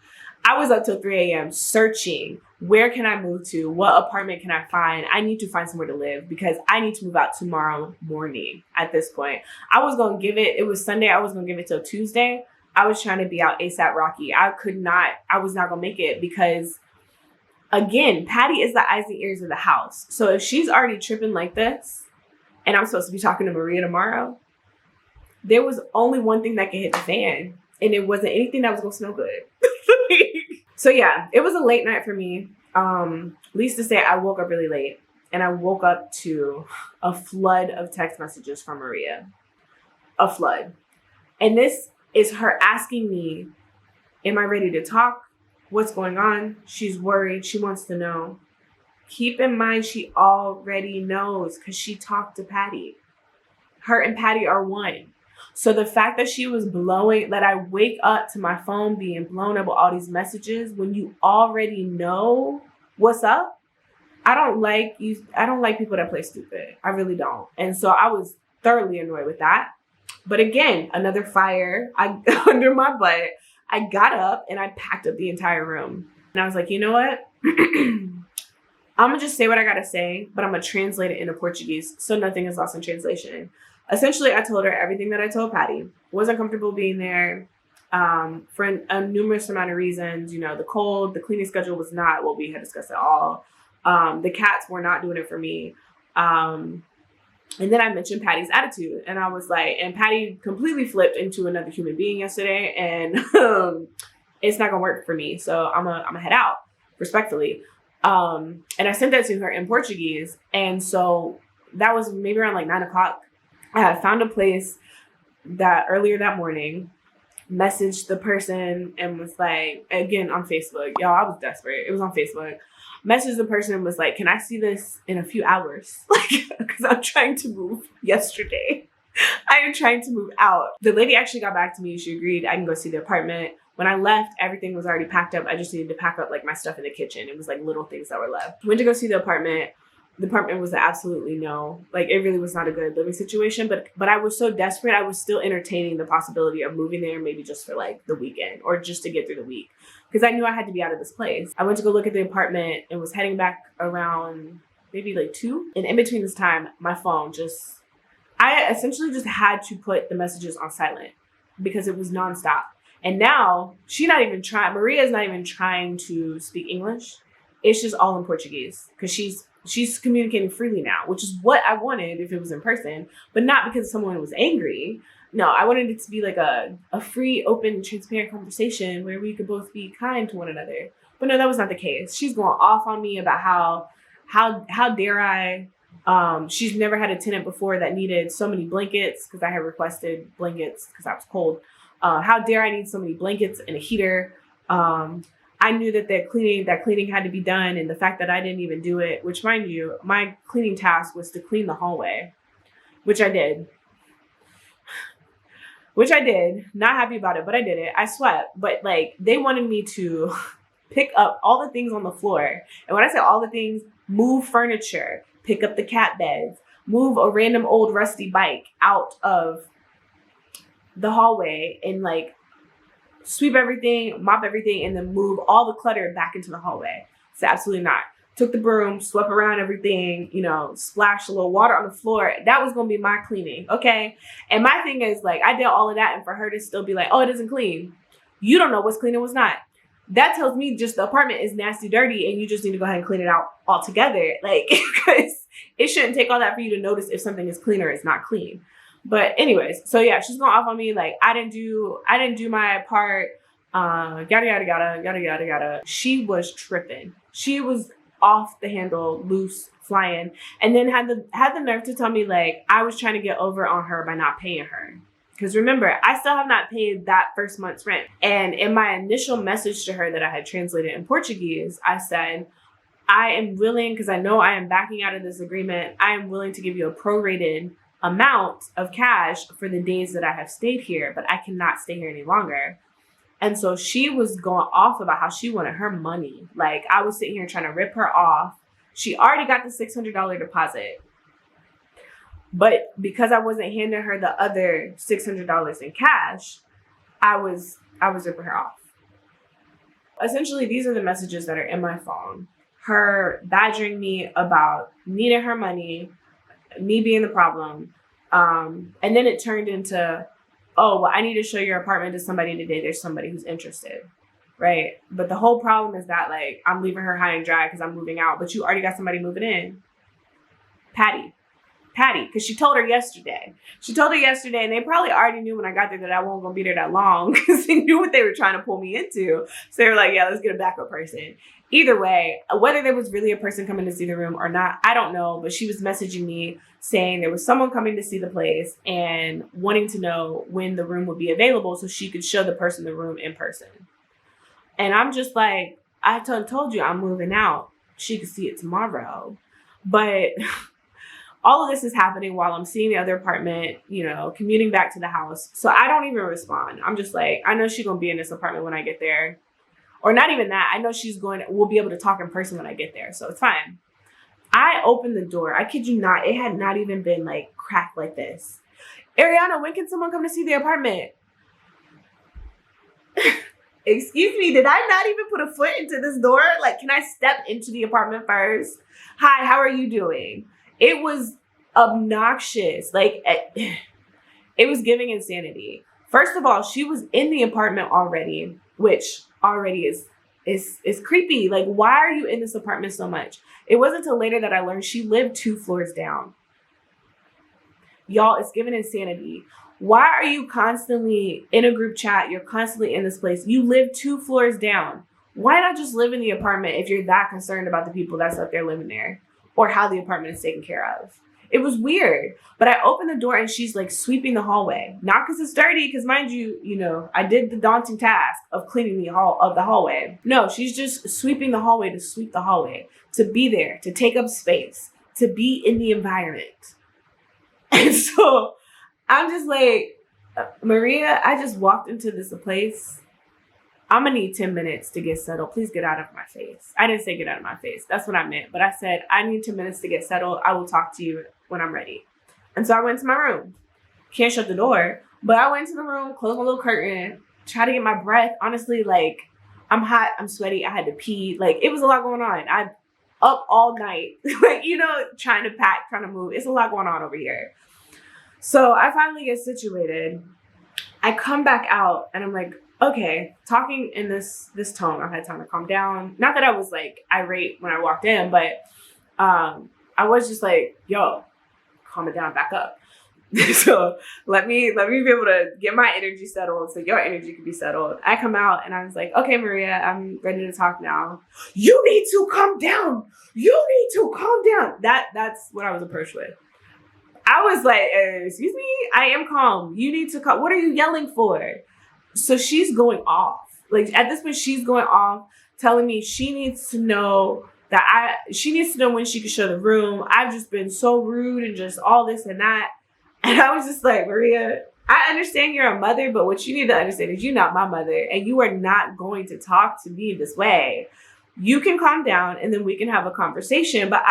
I was up till 3 a.m. searching. Where can I move to? What apartment can I find? I need to find somewhere to live because I need to move out tomorrow morning at this point. I was going to give it was Sunday. I was going to give it till Tuesday. I was trying to be out ASAP Rocky. I was not going to make it because, again, Patty is the eyes and ears of the house. So if she's already tripping like this and I'm supposed to be talking to Maria tomorrow, there was only one thing that could hit the fan. And it wasn't anything that was going to smell good. So yeah, it was a late night for me. Least to say, I woke up really late. And I woke up to a flood of text messages from Maria. A flood. And this is her asking me, am I ready to talk? What's going on? She's worried. She wants to know. Keep in mind, she already knows because she talked to Patty. Her and Patty are one. So the fact that she was that I wake up to my phone being blown up with all these messages when you already know what's up. I don't like people that play stupid. I really don't. And so I was thoroughly annoyed with that. But again, another fire under my butt. I got up and I packed up the entire room. And I was like, you know what? I'm going to just say what I got to say, but I'm going to translate it into Portuguese so nothing is lost in translation. Essentially, I told her everything that I told Patty. Wasn't comfortable being there for a numerous amount of reasons. You know, the cold, the cleaning schedule was not what we had discussed at all. The cats were not doing it for me. And then I mentioned Patty's attitude. And I was like, and Patty completely flipped into another human being yesterday. And it's not going to work for me. So I'm gonna head out, respectfully. And I sent that to her in Portuguese. And so that was maybe around like 9 o'clock. I had found a place that earlier that morning, messaged the person and was like, again, on Facebook. Y'all, I was desperate. It was on Facebook. Messaged the person and was like, can I see this in a few hours? Like, because I'm trying to move yesterday. I am trying to move out. The lady actually got back to me. She agreed I can go see the apartment. When I left, everything was already packed up. I just needed to pack up like my stuff in the kitchen. It was like little things that were left. Went to go see the apartment. The apartment was absolutely no. Like, it really was not a good living situation. But I was so desperate, I was still entertaining the possibility of moving there maybe just for like the weekend or just to get through the week. Because I knew I had to be out of this place. I went to go look at the apartment and was heading back around maybe like 2. And in between this time, my phone I essentially just had to put the messages on silent because it was nonstop. And now Maria's not even trying to speak English. It's just all in Portuguese because she's communicating freely now, which is what I wanted if it was in person, but not because someone was angry. No, I wanted it to be like a free, open, transparent conversation where we could both be kind to one another. But no, that was not the case. She's going off on me about how dare I. She's never had a tenant before that needed so many blankets because I had requested blankets because I was cold. How dare I need so many blankets and a heater. I knew that cleaning had to be done, and the fact that I didn't even do it, which, mind you, my cleaning task was to clean the hallway, which I did. Not happy about it, but I did it. I swept, but like they wanted me to pick up all the things on the floor. And when I say all the things, move furniture, pick up the cat beds, move a random old rusty bike out of the hallway and like sweep everything, mop everything, and then move all the clutter back into the hallway. So absolutely not. Took the broom, swept around everything, you know, splashed a little water on the floor. That was going to be my cleaning, okay? And my thing is, like, I did all of that, and for her to still be like, oh, it isn't clean. You don't know what's clean and what's not. That tells me just the apartment is nasty, dirty, and you just need to go ahead and clean it out altogether. Like, because it shouldn't take all that for you to notice if something is clean or it's not clean. But anyways, so yeah, she's going off on me like I didn't do my part. Yada yada yada yada yada yada. She was tripping. She was off the handle, loose, flying, and then had the nerve to tell me like I was trying to get over on her by not paying her. Because remember, I still have not paid that first month's rent. And in my initial message to her that I had translated in Portuguese, I said, I am willing, because I know I am backing out of this agreement, I am willing to give you a prorated amount of cash for the days that I have stayed here, but I cannot stay here any longer. And so she was going off about how she wanted her money. Like, I was sitting here trying to rip her off. She already got the $600 deposit. But because I wasn't handing her the other $600 in cash, I was ripping her off. Essentially, these are the messages that are in my phone. Her badgering me about needing her money, me being the problem. And then it turned into, oh, well, I need to show your apartment to somebody today. There's somebody who's interested, right? But the whole problem is that, like, I'm leaving her high and dry because I'm moving out, but you already got somebody moving in. Patty, because she told her yesterday. And they probably already knew when I got there that I wasn't going to be there that long because they knew what they were trying to pull me into. So they were like, yeah, let's get a backup person. Either way, whether there was really a person coming to see the room or not, I don't know. But she was messaging me saying there was someone coming to see the place and wanting to know when the room would be available so she could show the person the room in person. And I'm just like, I told you I'm moving out. She could see it tomorrow. But all of this is happening while I'm seeing the other apartment, you know, commuting back to the house. So I don't even respond. I'm just like, I know she's going to be in this apartment when I get there. Or not even that. I know we'll be able to talk in person when I get there. So it's fine. I opened the door. I kid you not. It had not even been like cracked like this. Ariana, when can someone come to see the apartment? Excuse me. Did I not even put a foot into this door? Like, can I step into the apartment first? Hi, how are you doing? It was obnoxious. Like, it was giving insanity. First of all, she was in the apartment already, which already is creepy. Like, why are you in this apartment so much? It wasn't until later that I learned she lived 2 floors down. Y'all, it's giving insanity. Why are you constantly in a group chat? You're constantly in this place. You live 2 floors down. Why not just live in the apartment if you're that concerned about the people that's up there living there or how the apartment is taken care of? It was weird. But I opened the door and she's like sweeping the hallway. Not because it's dirty, because mind you, you know, I did the daunting task of cleaning the hallway. No, she's just sweeping the hallway to sweep the hallway, to be there, to take up space, to be in the environment. And so I'm just like, Maria, I just walked into this place. I'm going to need 10 minutes to get settled. Please get out of my face. I didn't say get out of my face. That's what I meant. But I said, I need 10 minutes to get settled. I will talk to you when I'm ready. And so I went to my room. Can't shut the door. But I went to the room, closed my little curtain, tried to get my breath. Honestly, like, I'm hot. I'm sweaty. I had to pee. Like, it was a lot going on. I'm up all night. Like, you know, trying to pack, trying to move. It's a lot going on over here. So I finally get situated. I come back out and I'm like, okay, talking in this tone, I've had time to calm down. Not that I was like irate when I walked in, but I was just like, yo, calm it down, back up. So let me be able to get my energy settled so your energy can be settled. I come out and I was like, okay, Maria, I'm ready to talk now. You need to calm down. You need to calm down. That's what I was approached with. I was like, excuse me, I am calm. You need to calm. What are you yelling for? So she's going off. Like, at this point, she's going off, telling me she needs to know she needs to know when she can show the room. I've just been so rude and just all this and that. And I was just like, Maria, I understand you're a mother, but what you need to understand is you're not my mother and you are not going to talk to me this way. You can calm down and then we can have a conversation, but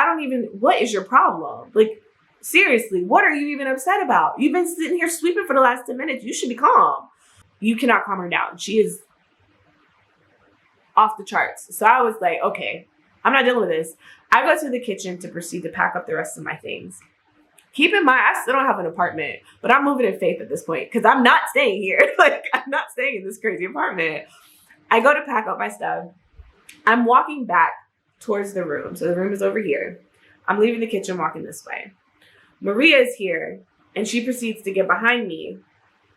what is your problem? Like, seriously, what are you even upset about? You've been sitting here sweeping for the last 10 minutes. You should be calm. You cannot calm her down. She is off the charts. So I was like, okay, I'm not dealing with this. I go to the kitchen to proceed to pack up the rest of my things. Keep in mind, I still don't have an apartment, but I'm moving in faith at this point because I'm not staying here. Like, I'm not staying in this crazy apartment. I go to pack up my stuff. I'm walking back towards the room. So the room is over here. I'm leaving the kitchen, walking this way. Maria is here, and she proceeds to get behind me,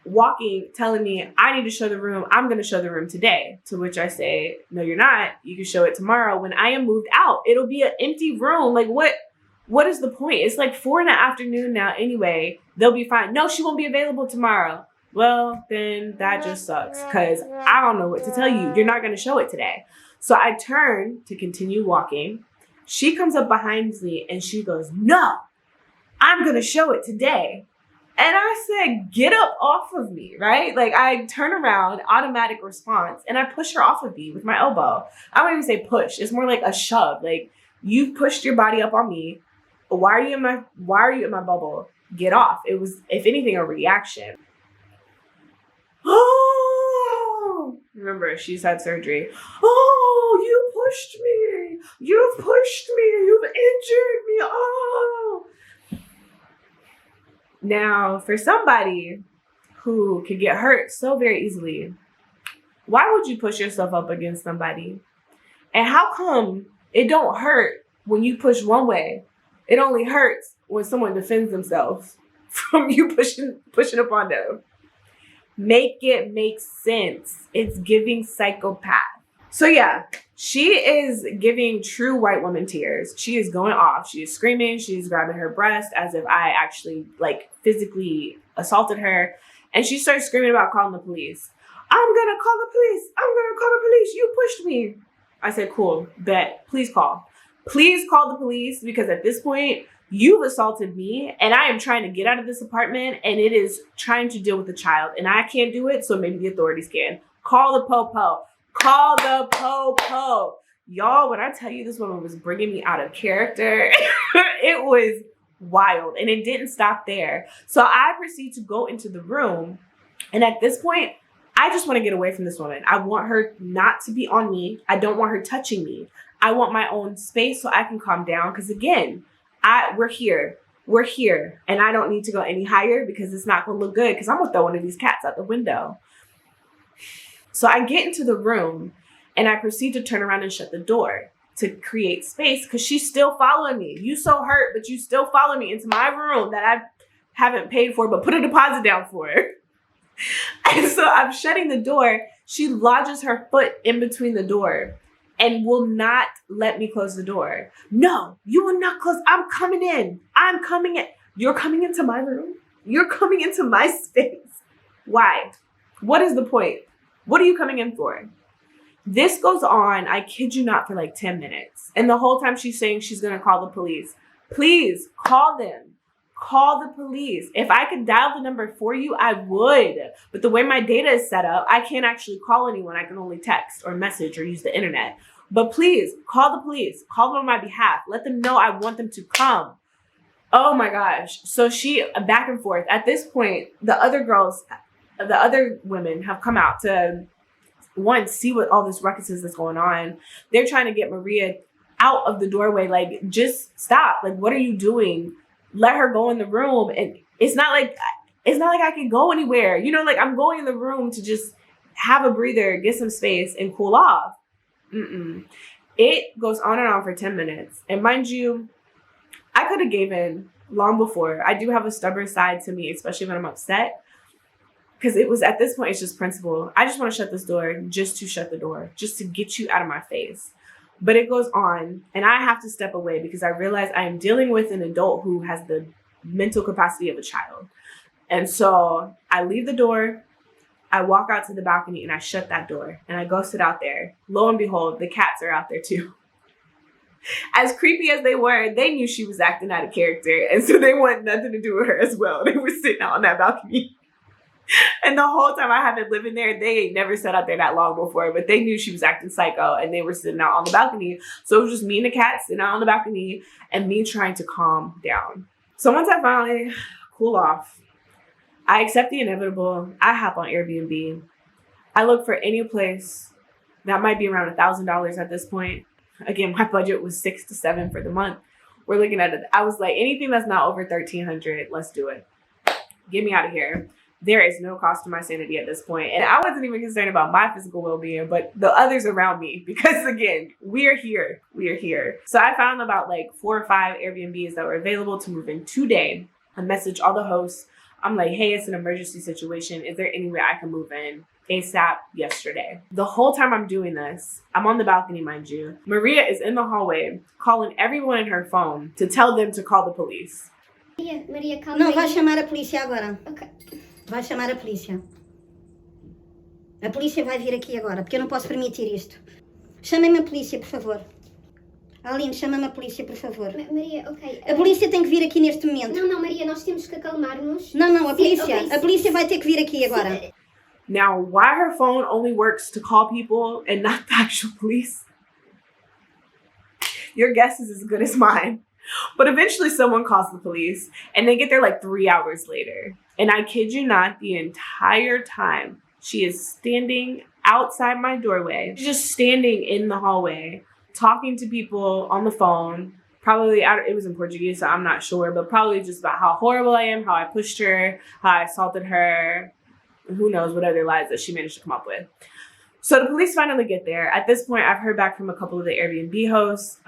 walking, telling me, I need to show the room. I'm going to show the room today. To which I say, no, you're not. You can show it tomorrow when I am moved out. It'll be an empty room. Like, what is the point? It's like 4 PM now anyway. They'll be fine. No, she won't be available tomorrow. Well, then that just sucks because I don't know what to tell you. You're not going to show it today. So I turn to continue walking. She comes up behind me and she goes, no, I'm going to show it today. And I said, get up off of me, right? Like, I turn around, automatic response, and I push her off of me with my elbow. I don't even say push. It's more like a shove. Like, you pushed your body up on me. Why are you in my bubble? Get off. It was, if anything, a reaction. Oh, remember, she's had surgery. Oh, you pushed me. You've pushed me. You've injured me. Oh. Now, for somebody who can get hurt so very easily, why would you push yourself up against somebody? And how come it don't hurt when you push one way? It only hurts when someone defends themselves from you pushing upon them. Make it make sense. It's giving psychopath. So yeah, she is giving true white woman tears. She is going off. She is screaming. She's grabbing her breast as if I actually like physically assaulted her. And she starts screaming about calling the police. I'm going to call the police. I'm going to call the police. You pushed me. I said, cool, bet. Please call. Please call the police because at this point, you've assaulted me and I am trying to get out of this apartment and it is trying to deal with a child and I can't do it. So maybe the authorities can. Call the popo. Call the popo. Y'all, when I tell you this woman was bringing me out of character, it was wild. And it didn't stop there. So I proceed to go into the room. And at this point, I just want to get away from this woman. I want her not to be on me. I don't want her touching me. I want my own space so I can calm down. Because again, we're here. We're here. And I don't need to go any higher because it's not going to look good. Because I'm going to throw one of these cats out the window. So I get into the room and I proceed to turn around and shut the door to create space because she's still following me. You so hurt, but you still follow me into my room that I haven't paid for, but put a deposit down for. And so I'm shutting the door. She lodges her foot in between the door and will not let me close the door. No, you will not close. I'm coming in. I'm coming in. You're coming into my room. You're coming into my space. Why? What is the point? What are you coming in for? This goes on, I kid you not, for like 10 minutes. And the whole time she's saying she's going to call the police. Please call them. Call the police. If I could dial the number for you, I would. But the way my data is set up, I can't actually call anyone. I can only text or message or use the internet. But please call the police. Call them on my behalf. Let them know I want them to come. Oh my gosh. So she back and forth. At this point, the other women have come out to, one, see what all this ruckus is that's going on. They're trying to get Maria out of the doorway. Like, just stop. Like, what are you doing? Let her go in the room. And it's not like I can go anywhere. You know, like I'm going in the room to just have a breather, get some space and cool off. It goes on and on for 10 minutes. And mind you, I could have gave in long before. I do have a stubborn side to me, especially when I'm upset. Because it was at this point, it's just principle. I just want to shut this door just to shut the door, just to get you out of my face. But it goes on and I have to step away because I realize I am dealing with an adult who has the mental capacity of a child. And so I leave the door, I walk out to the balcony and I shut that door and I go sit out there. Lo and behold, the cats are out there too. As creepy as they were, they knew she was acting out of character. And so they wanted nothing to do with her as well. They were sitting out on that balcony. And the whole time I have been living there, they ain't never sat out there that long before, but they knew she was acting psycho and they were sitting out on the balcony. So it was just me and the cat sitting out on the balcony and me trying to calm down. So once I finally cool off, I accept the inevitable. I hop on Airbnb I look for any place that might be around $1,000 at this point. Again, my budget was $6 to $7 for the month. We're looking at it. I was like, anything that's not over $1,300, let's do it. Get me out of here. There is no cost to my sanity at this point. And I wasn't even concerned about my physical well-being, but the others around me, because again, we are here. We are here. So I found about like 4 or 5 Airbnbs that were available to move in today. I messaged all the hosts. I'm like, hey, it's an emergency situation. Is there any way I can move in ASAP yesterday? The whole time I'm doing this, I'm on the balcony, mind you. Maria is in the hallway calling everyone in her phone to tell them to call the police. Maria, calma. Não, vai chamar a polícia agora. Ok. Vai chamar a polícia. A polícia vai vir aqui agora, porque eu não posso permitir isto. Chamem-me a polícia, por favor. Aline, chama-me a polícia, por favor. Maria, ok. A polícia tem que vir aqui neste momento. Não, Maria, nós temos que acalmar-nos. Não, a polícia. Okay. A polícia vai ter que vir aqui agora. Now, why her phone only works to call people and not the actual police? Your guess is as good as mine. But eventually someone calls the police and they get there like 3 hours later. And I kid you not, the entire time she is standing outside my doorway, just standing in the hallway, talking to people on the phone. Probably, it was in Portuguese, so I'm not sure, but probably just about how horrible I am, how I pushed her, how I assaulted her, who knows what other lies that she managed to come up with. So the police finally get there. At this point, I've heard back from a couple of the Airbnb hosts.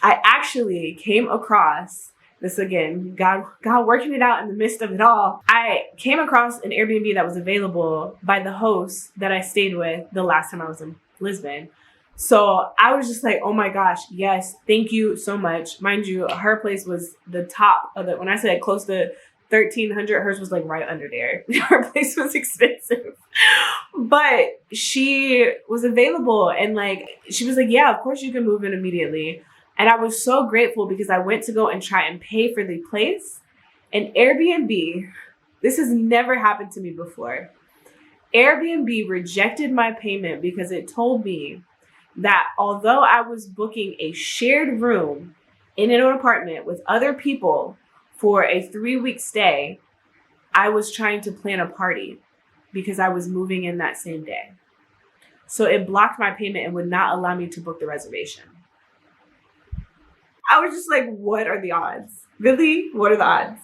I actually came across this again, God working it out in the midst of it all. I came across an Airbnb that was available by the host that I stayed with the last time I was in Lisbon. So I was just like, oh my gosh, yes, thank you so much. Mind you, her place was the top of it. When I said close to 1,300, hers was like right under there. Her place was expensive, but she was available. And like, she was like, yeah, of course you can move in immediately. And I was so grateful because I went to go and try and pay for the place. And Airbnb, this has never happened to me before. Airbnb rejected my payment because it told me that although I was booking a shared room in an apartment with other people for a 3-week stay, I was trying to plan a party because I was moving in that same day. So it blocked my payment and would not allow me to book the reservation. I was just like, what are the odds? Really? What are the odds?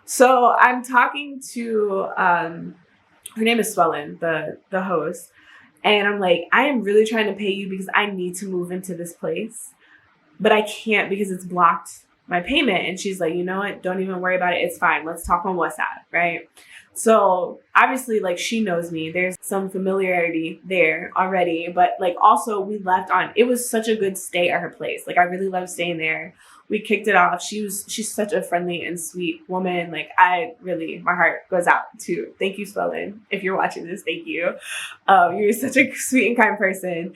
So I'm talking to, her name is Swellen, the host. And I'm like, I am really trying to pay you because I need to move into this place, but I can't because it's blocked my payment. And she's like, you know what? Don't even worry about it. It's fine. Let's talk on WhatsApp, right? So obviously, like, she knows me. There's some familiarity there already, but like also we left on, it was such a good stay at her place. Like, I really loved staying there. We kicked it off. She's such a friendly and sweet woman. Like, my heart goes out to, thank you, Swellen. If you're watching this, thank you. You're such a sweet and kind person.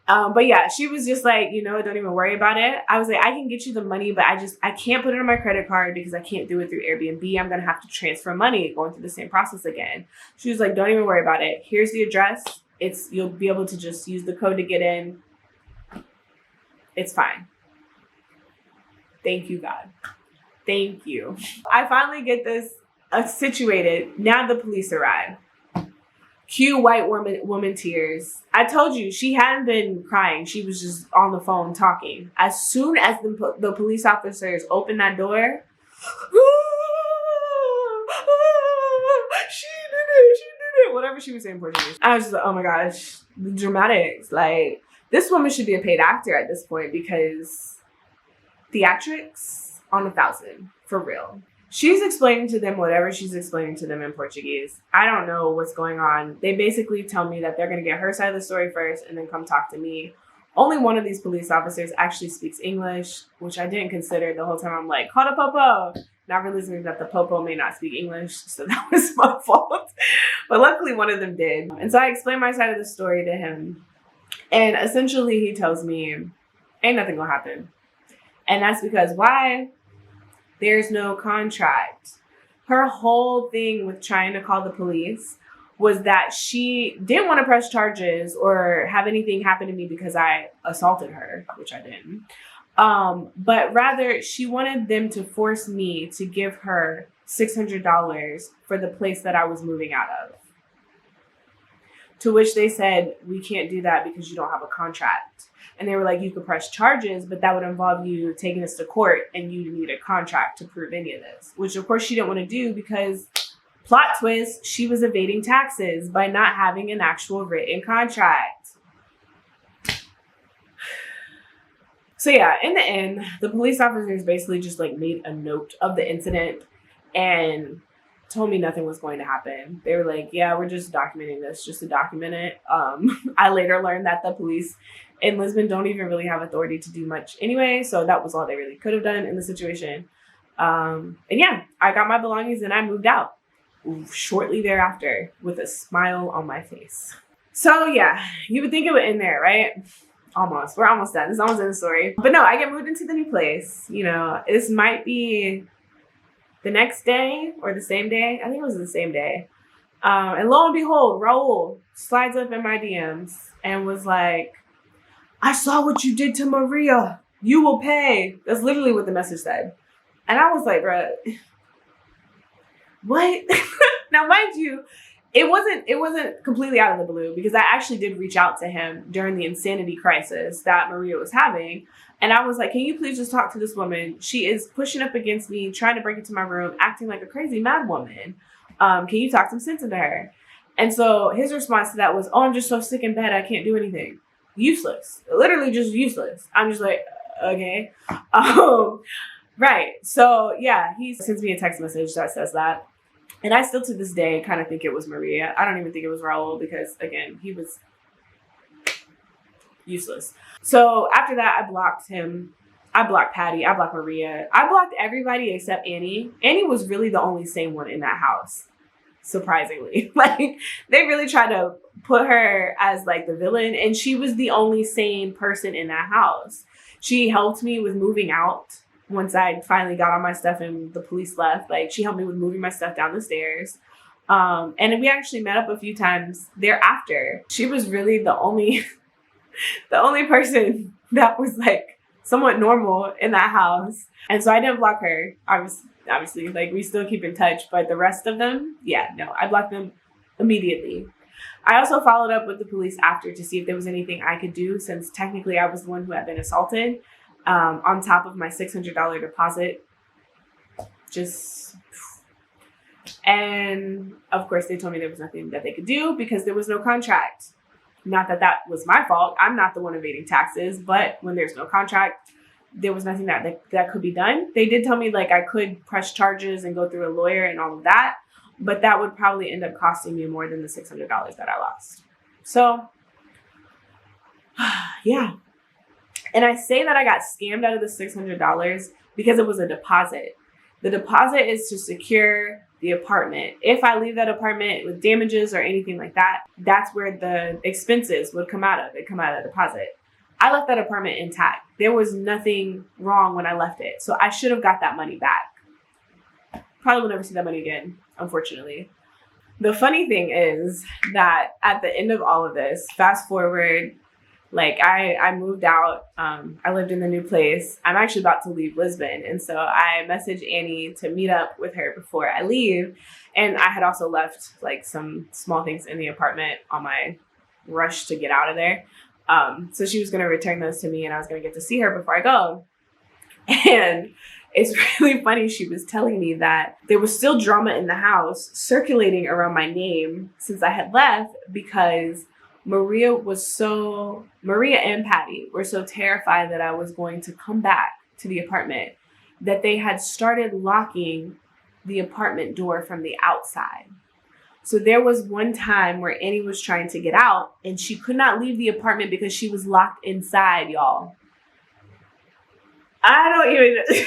But yeah, she was just like, you know, don't even worry about it. I was like, I can get you the money, but I can't put it on my credit card because I can't do it through Airbnb. I'm going to have to transfer money, going through the same process again. She was like, don't even worry about it. Here's the address. You'll be able to just use the code to get in. It's fine. Thank you, God. Thank you. I finally get this situated. Now the police arrive. Cue white woman tears. I told you, she hadn't been crying. She was just on the phone talking. As soon as the police officers opened that door, she did it, whatever she was saying in Portuguese. I was just like, oh my gosh, the dramatics. Like, this woman should be a paid actor at this point because theatrics on 1,000, for real. She's explaining to them whatever she's explaining to them in Portuguese. I don't know what's going on. They basically tell me that they're going to get her side of the story first and then come talk to me. Only one of these police officers actually speaks English, which I didn't consider the whole time. I'm like, call the popo. Not realizing that the popo may not speak English, so that was my fault. But luckily one of them did. And so I explained my side of the story to him. And essentially he tells me, ain't nothing gonna happen. And that's because why? There's no contract. Her whole thing with trying to call the police was that she didn't want to press charges or have anything happen to me because I assaulted her, which I didn't. But rather she wanted them to force me to give her $600 for the place that I was moving out of. To which they said, we can't do that because you don't have a contract. And they were like, you could press charges, but that would involve you taking us to court and you need a contract to prove any of this. Which of course she didn't want to do because, plot twist, she was evading taxes by not having an actual written contract. So yeah, in the end, the police officers basically just like made a note of the incident and told me nothing was going to happen. They were like, yeah, we're just documenting this just to document it. I later learned that the police in Lisbon don't even really have authority to do much anyway. So that was all they really could have done in the situation. And yeah, I got my belongings and I moved out shortly thereafter with a smile on my face. So yeah, you would think it would end there, right? Almost. We're almost done. This is almost in the story. But no, I get moved into the new place. You know, this might be the next day or the same day. I think it was the same day. And lo and behold, Raul slides up in my DMs and was like, I saw what you did to Maria. You will pay. That's literally what the message said. And I was like, bruh, what? Now, mind you, it wasn't completely out of the blue because I actually did reach out to him during the insanity crisis that Maria was having. And I was like, can you please just talk to this woman? She is pushing up against me, trying to break into my room, acting like a crazy mad woman. Can you talk some sense into her? And so his response to that was, oh, I'm just so sick in bed. I can't do anything. Useless. Literally just useless. I'm just like, okay. Right. So yeah, he sends me a text message that says that. And I still to this day kind of think it was Maria. I don't even think it was Raul because, again, he was useless. So after that, I blocked him. I blocked Patty. I blocked Maria. I blocked everybody except Annie. Annie was really the only sane one in that house, surprisingly. Like, they really tried to put her as, like, the villain, and she was the only sane person in that house. She helped me with moving out. Once I finally got all my stuff and the police left, like, she helped me with moving my stuff down the stairs. And we actually met up a few times thereafter. She was really the only person that was like somewhat normal in that house. And so I didn't block her. Obviously, like, we still keep in touch, but the rest of them, yeah, no, I blocked them immediately. I also followed up with the police after to see if there was anything I could do, since technically I was the one who had been assaulted. On top of my $600 deposit. And of course they told me there was nothing that they could do because there was no contract. Not that that was my fault. I'm not the one evading taxes, but when there's no contract, there was nothing that could be done. They did tell me, like, I could press charges and go through a lawyer and all of that, but that would probably end up costing me more than the $600 that I lost. So yeah. And I say that I got scammed out of the $600 because it was a deposit. The deposit is to secure the apartment. If I leave that apartment with damages or anything like that, that's where the expenses would come out of. It come out of the deposit. I left that apartment intact. There was nothing wrong when I left it. So I should have got that money back. Probably will never see that money again, unfortunately. The funny thing is that at the end of all of this, fast forward, like, I moved out. I lived in the new place. I'm actually about to leave Lisbon. And so I messaged Annie to meet up with her before I leave. And I had also left, like, some small things in the apartment on my rush to get out of there. So she was going to return those to me and I was going to get to see her before I go. And it's really funny. She was telling me that there was still drama in the house circulating around my name since I had left because Maria and Patty were so terrified that I was going to come back to the apartment that they had started locking the apartment door from the outside. So there was one time where Annie was trying to get out and she could not leave the apartment because she was locked inside, y'all. I don't even,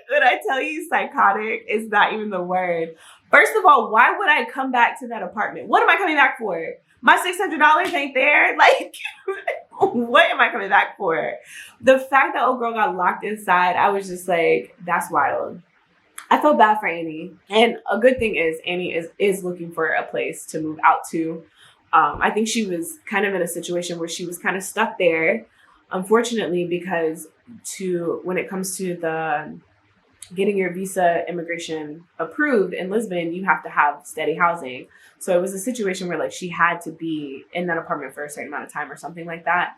when I tell you psychotic, it's not even the word. First of all, why would I come back to that apartment? What am I coming back for? My $600 ain't there. Like, what am I coming back for? The fact that old girl got locked inside, I was just like, that's wild. I felt bad for Annie. And a good thing is Annie is looking for a place to move out to. I think she was kind of in a situation where she was kind of stuck there, unfortunately, because when it comes to the getting your visa immigration approved in Lisbon, you have to have steady housing. So it was a situation where like she had to be in that apartment for a certain amount of time or something like that,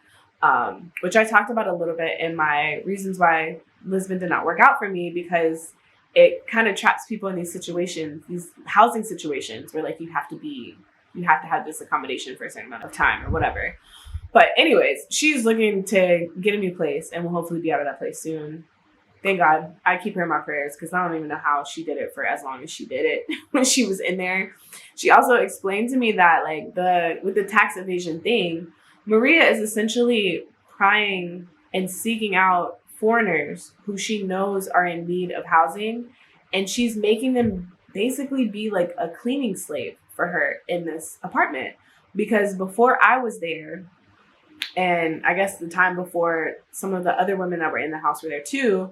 which I talked about a little bit in my reasons why Lisbon did not work out for me, because it kind of traps people in these situations, these housing situations where like you have to have this accommodation for a certain amount of time or whatever. But anyways, she's looking to get a new place and will hopefully be out of that place soon. Thank God. I keep her in my prayers because I don't even know how she did it for as long as she did it when she was in there. She also explained to me that like with the tax evasion thing, Maria is essentially prying and seeking out foreigners who she knows are in need of housing, and she's making them basically be like a cleaning slave for her in this apartment. Because before I was there, and I guess the time before some of the other women that were in the house were there too,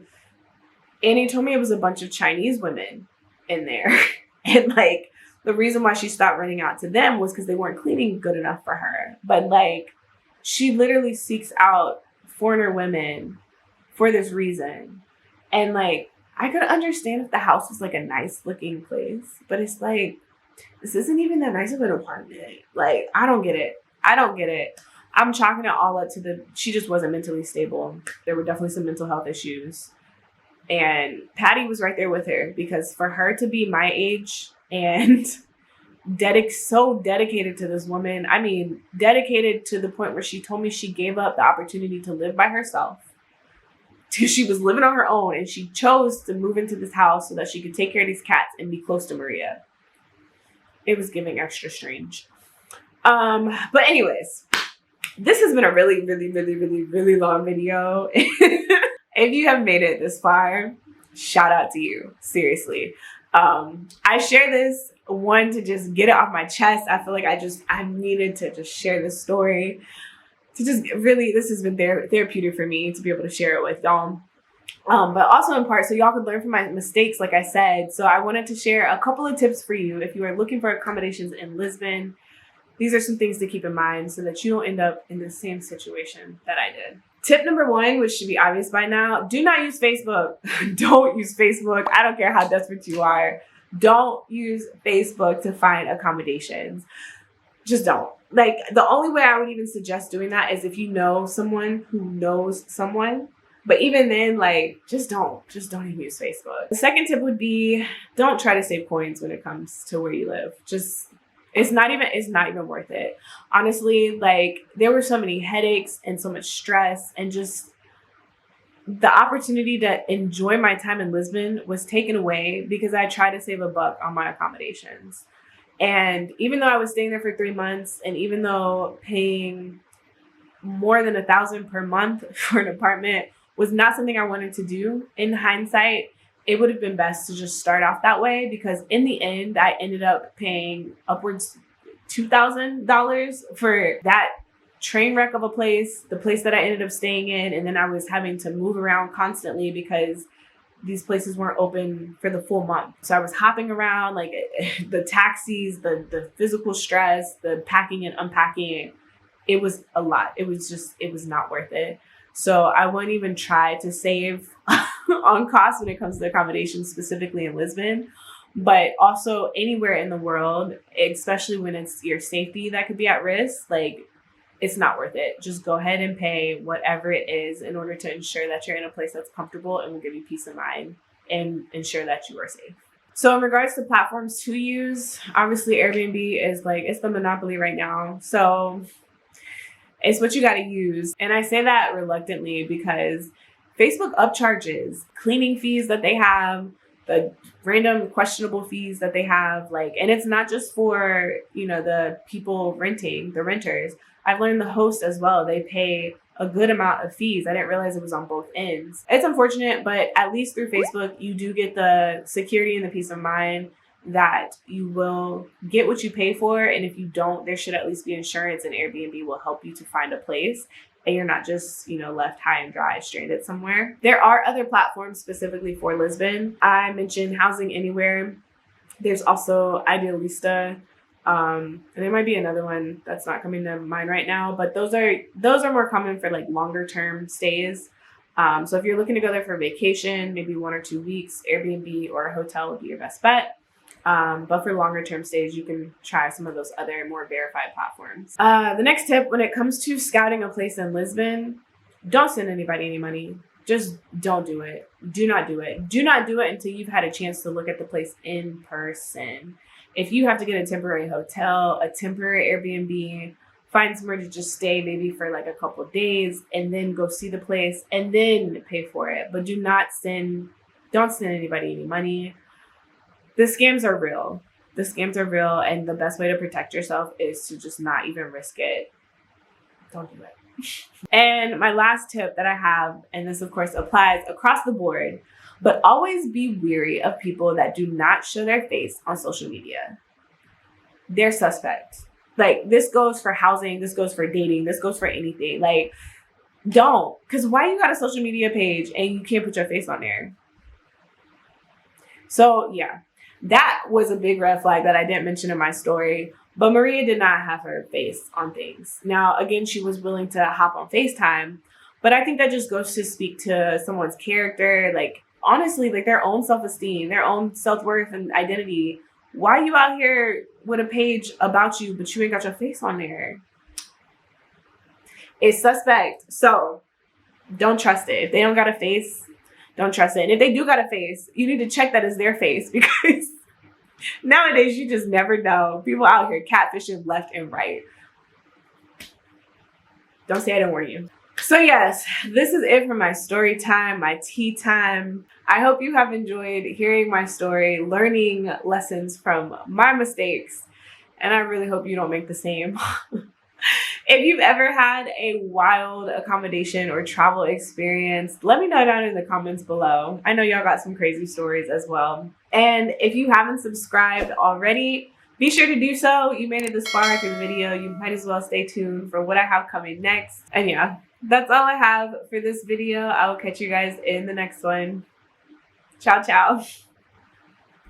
Annie told me it was a bunch of Chinese women in there. And like the reason why she stopped renting out to them was because they weren't cleaning good enough for her. But like she literally seeks out foreigner women for this reason. And like I could understand if the house was like a nice looking place, but it's like this isn't even that nice of an apartment. Like I don't get it. I'm chalking it all up to she just wasn't mentally stable. There were definitely some mental health issues. And Patty was right there with her, because for her to be my age and so dedicated to this woman, I mean, dedicated to the point where she told me she gave up the opportunity to live by herself. She was living on her own and she chose to move into this house so that she could take care of these cats and be close to Maria. It was giving extra strange. But anyways, this has been a really, really, really, really, really long video. If you have made it this far, shout out to you. Seriously. I share this one to just get it off my chest. I feel like I needed to just share this story. To just really, this has been therapeutic for me to be able to share it with y'all. But also in part so y'all could learn from my mistakes, like I said. So I wanted to share a couple of tips for you if you are looking for accommodations in Lisbon. These are some things to keep in mind so that you don't end up in the same situation that I did. Tip number 1, which should be obvious by now, do not use Facebook. Don't use Facebook. I don't care how desperate you are. Don't use Facebook to find accommodations. Just don't. Like, the only way I would even suggest doing that is if you know someone who knows someone. But even then, like, just don't even use Facebook. The second tip would be, don't try to save coins when it comes to where you live. It's not even worth it. Honestly, like there were so many headaches and so much stress, and just the opportunity to enjoy my time in Lisbon was taken away because I tried to save a buck on my accommodations. And even though I was staying there for 3 months, and even though paying more than $1,000 per month for an apartment was not something I wanted to do, in hindsight, it would have been best to just start off that way, because in the end, I ended up paying upwards $2,000 for that train wreck of a place, the place that I ended up staying in. And then I was having to move around constantly because these places weren't open for the full month. So I was hopping around, like the taxis, the physical stress, the packing and unpacking. It was a lot. It was not worth it. So I won't even try to save on costs when it comes to accommodations, specifically in Lisbon, but also anywhere in the world, especially when it's your safety that could be at risk. Like, it's not worth it. Just go ahead and pay whatever it is in order to ensure that you're in a place that's comfortable and will give you peace of mind and ensure that you are safe. So in regards to platforms to use, obviously Airbnb is like, it's the monopoly right now. So it's what you got to use. And I say that reluctantly because Facebook upcharges cleaning fees that they have, the random questionable fees that they have, like, and it's not just for, the people renting, the renters. I've learned the hosts as well. They pay a good amount of fees. I didn't realize it was on both ends. It's unfortunate, but at least through Facebook, you do get the security and the peace of mind that you will get what you pay for. And if you don't, there should at least be insurance, and Airbnb will help you to find a place. And you're not just, left high and dry, stranded somewhere. There are other platforms specifically for Lisbon. I mentioned Housing Anywhere. There's also Idealista. And there might be another one that's not coming to mind right now, but those are more common for like longer term stays. So if you're looking to go there for a vacation, maybe 1 or 2 weeks, Airbnb or a hotel would be your best bet. But for longer term stays, you can try some of those other more verified platforms. The next tip, when it comes to scouting a place in Lisbon, don't send anybody any money. Just don't do it. Do not do it. Do not do it until you've had a chance to look at the place in person. If you have to get a temporary hotel, a temporary Airbnb, find somewhere to just stay maybe for like a couple of days and then go see the place and then pay for it. But don't send anybody any money. The scams are real. The scams are real, and the best way to protect yourself is to just not even risk it. Don't do it. And my last tip that I have, and this of course applies across the board, but always be wary of people that do not show their face on social media. They're suspect. Like, this goes for housing, this goes for dating, this goes for anything. Like, don't. Because why you got a social media page and you can't put your face on there? So yeah, that was a big red flag that I didn't mention in my story. But Maria did not have her face on things. Now, again, she was willing to hop on FaceTime, but I think that just goes to speak to someone's character, like, honestly, like their own self-esteem, their own self-worth and identity. Why are you out here with a page about you, but you ain't got your face on there? It's suspect. So don't trust it. If they don't got a face, don't trust it. And if they do got a face, you need to check that it's their face, because nowadays you just never know. People out here catfishing left and right. Don't say I didn't warn you. So yes, this is it for my story time, my tea time. I hope you have enjoyed hearing my story, learning lessons from my mistakes, and I really hope you don't make the same. If you've ever had a wild accommodation or travel experience, let me know down in the comments below. I know y'all got some crazy stories as well. And if you haven't subscribed already, be sure to do so. You made it this far into the video. You might as well stay tuned for what I have coming next. And yeah, that's all I have for this video. I will catch you guys in the next one. Ciao, ciao.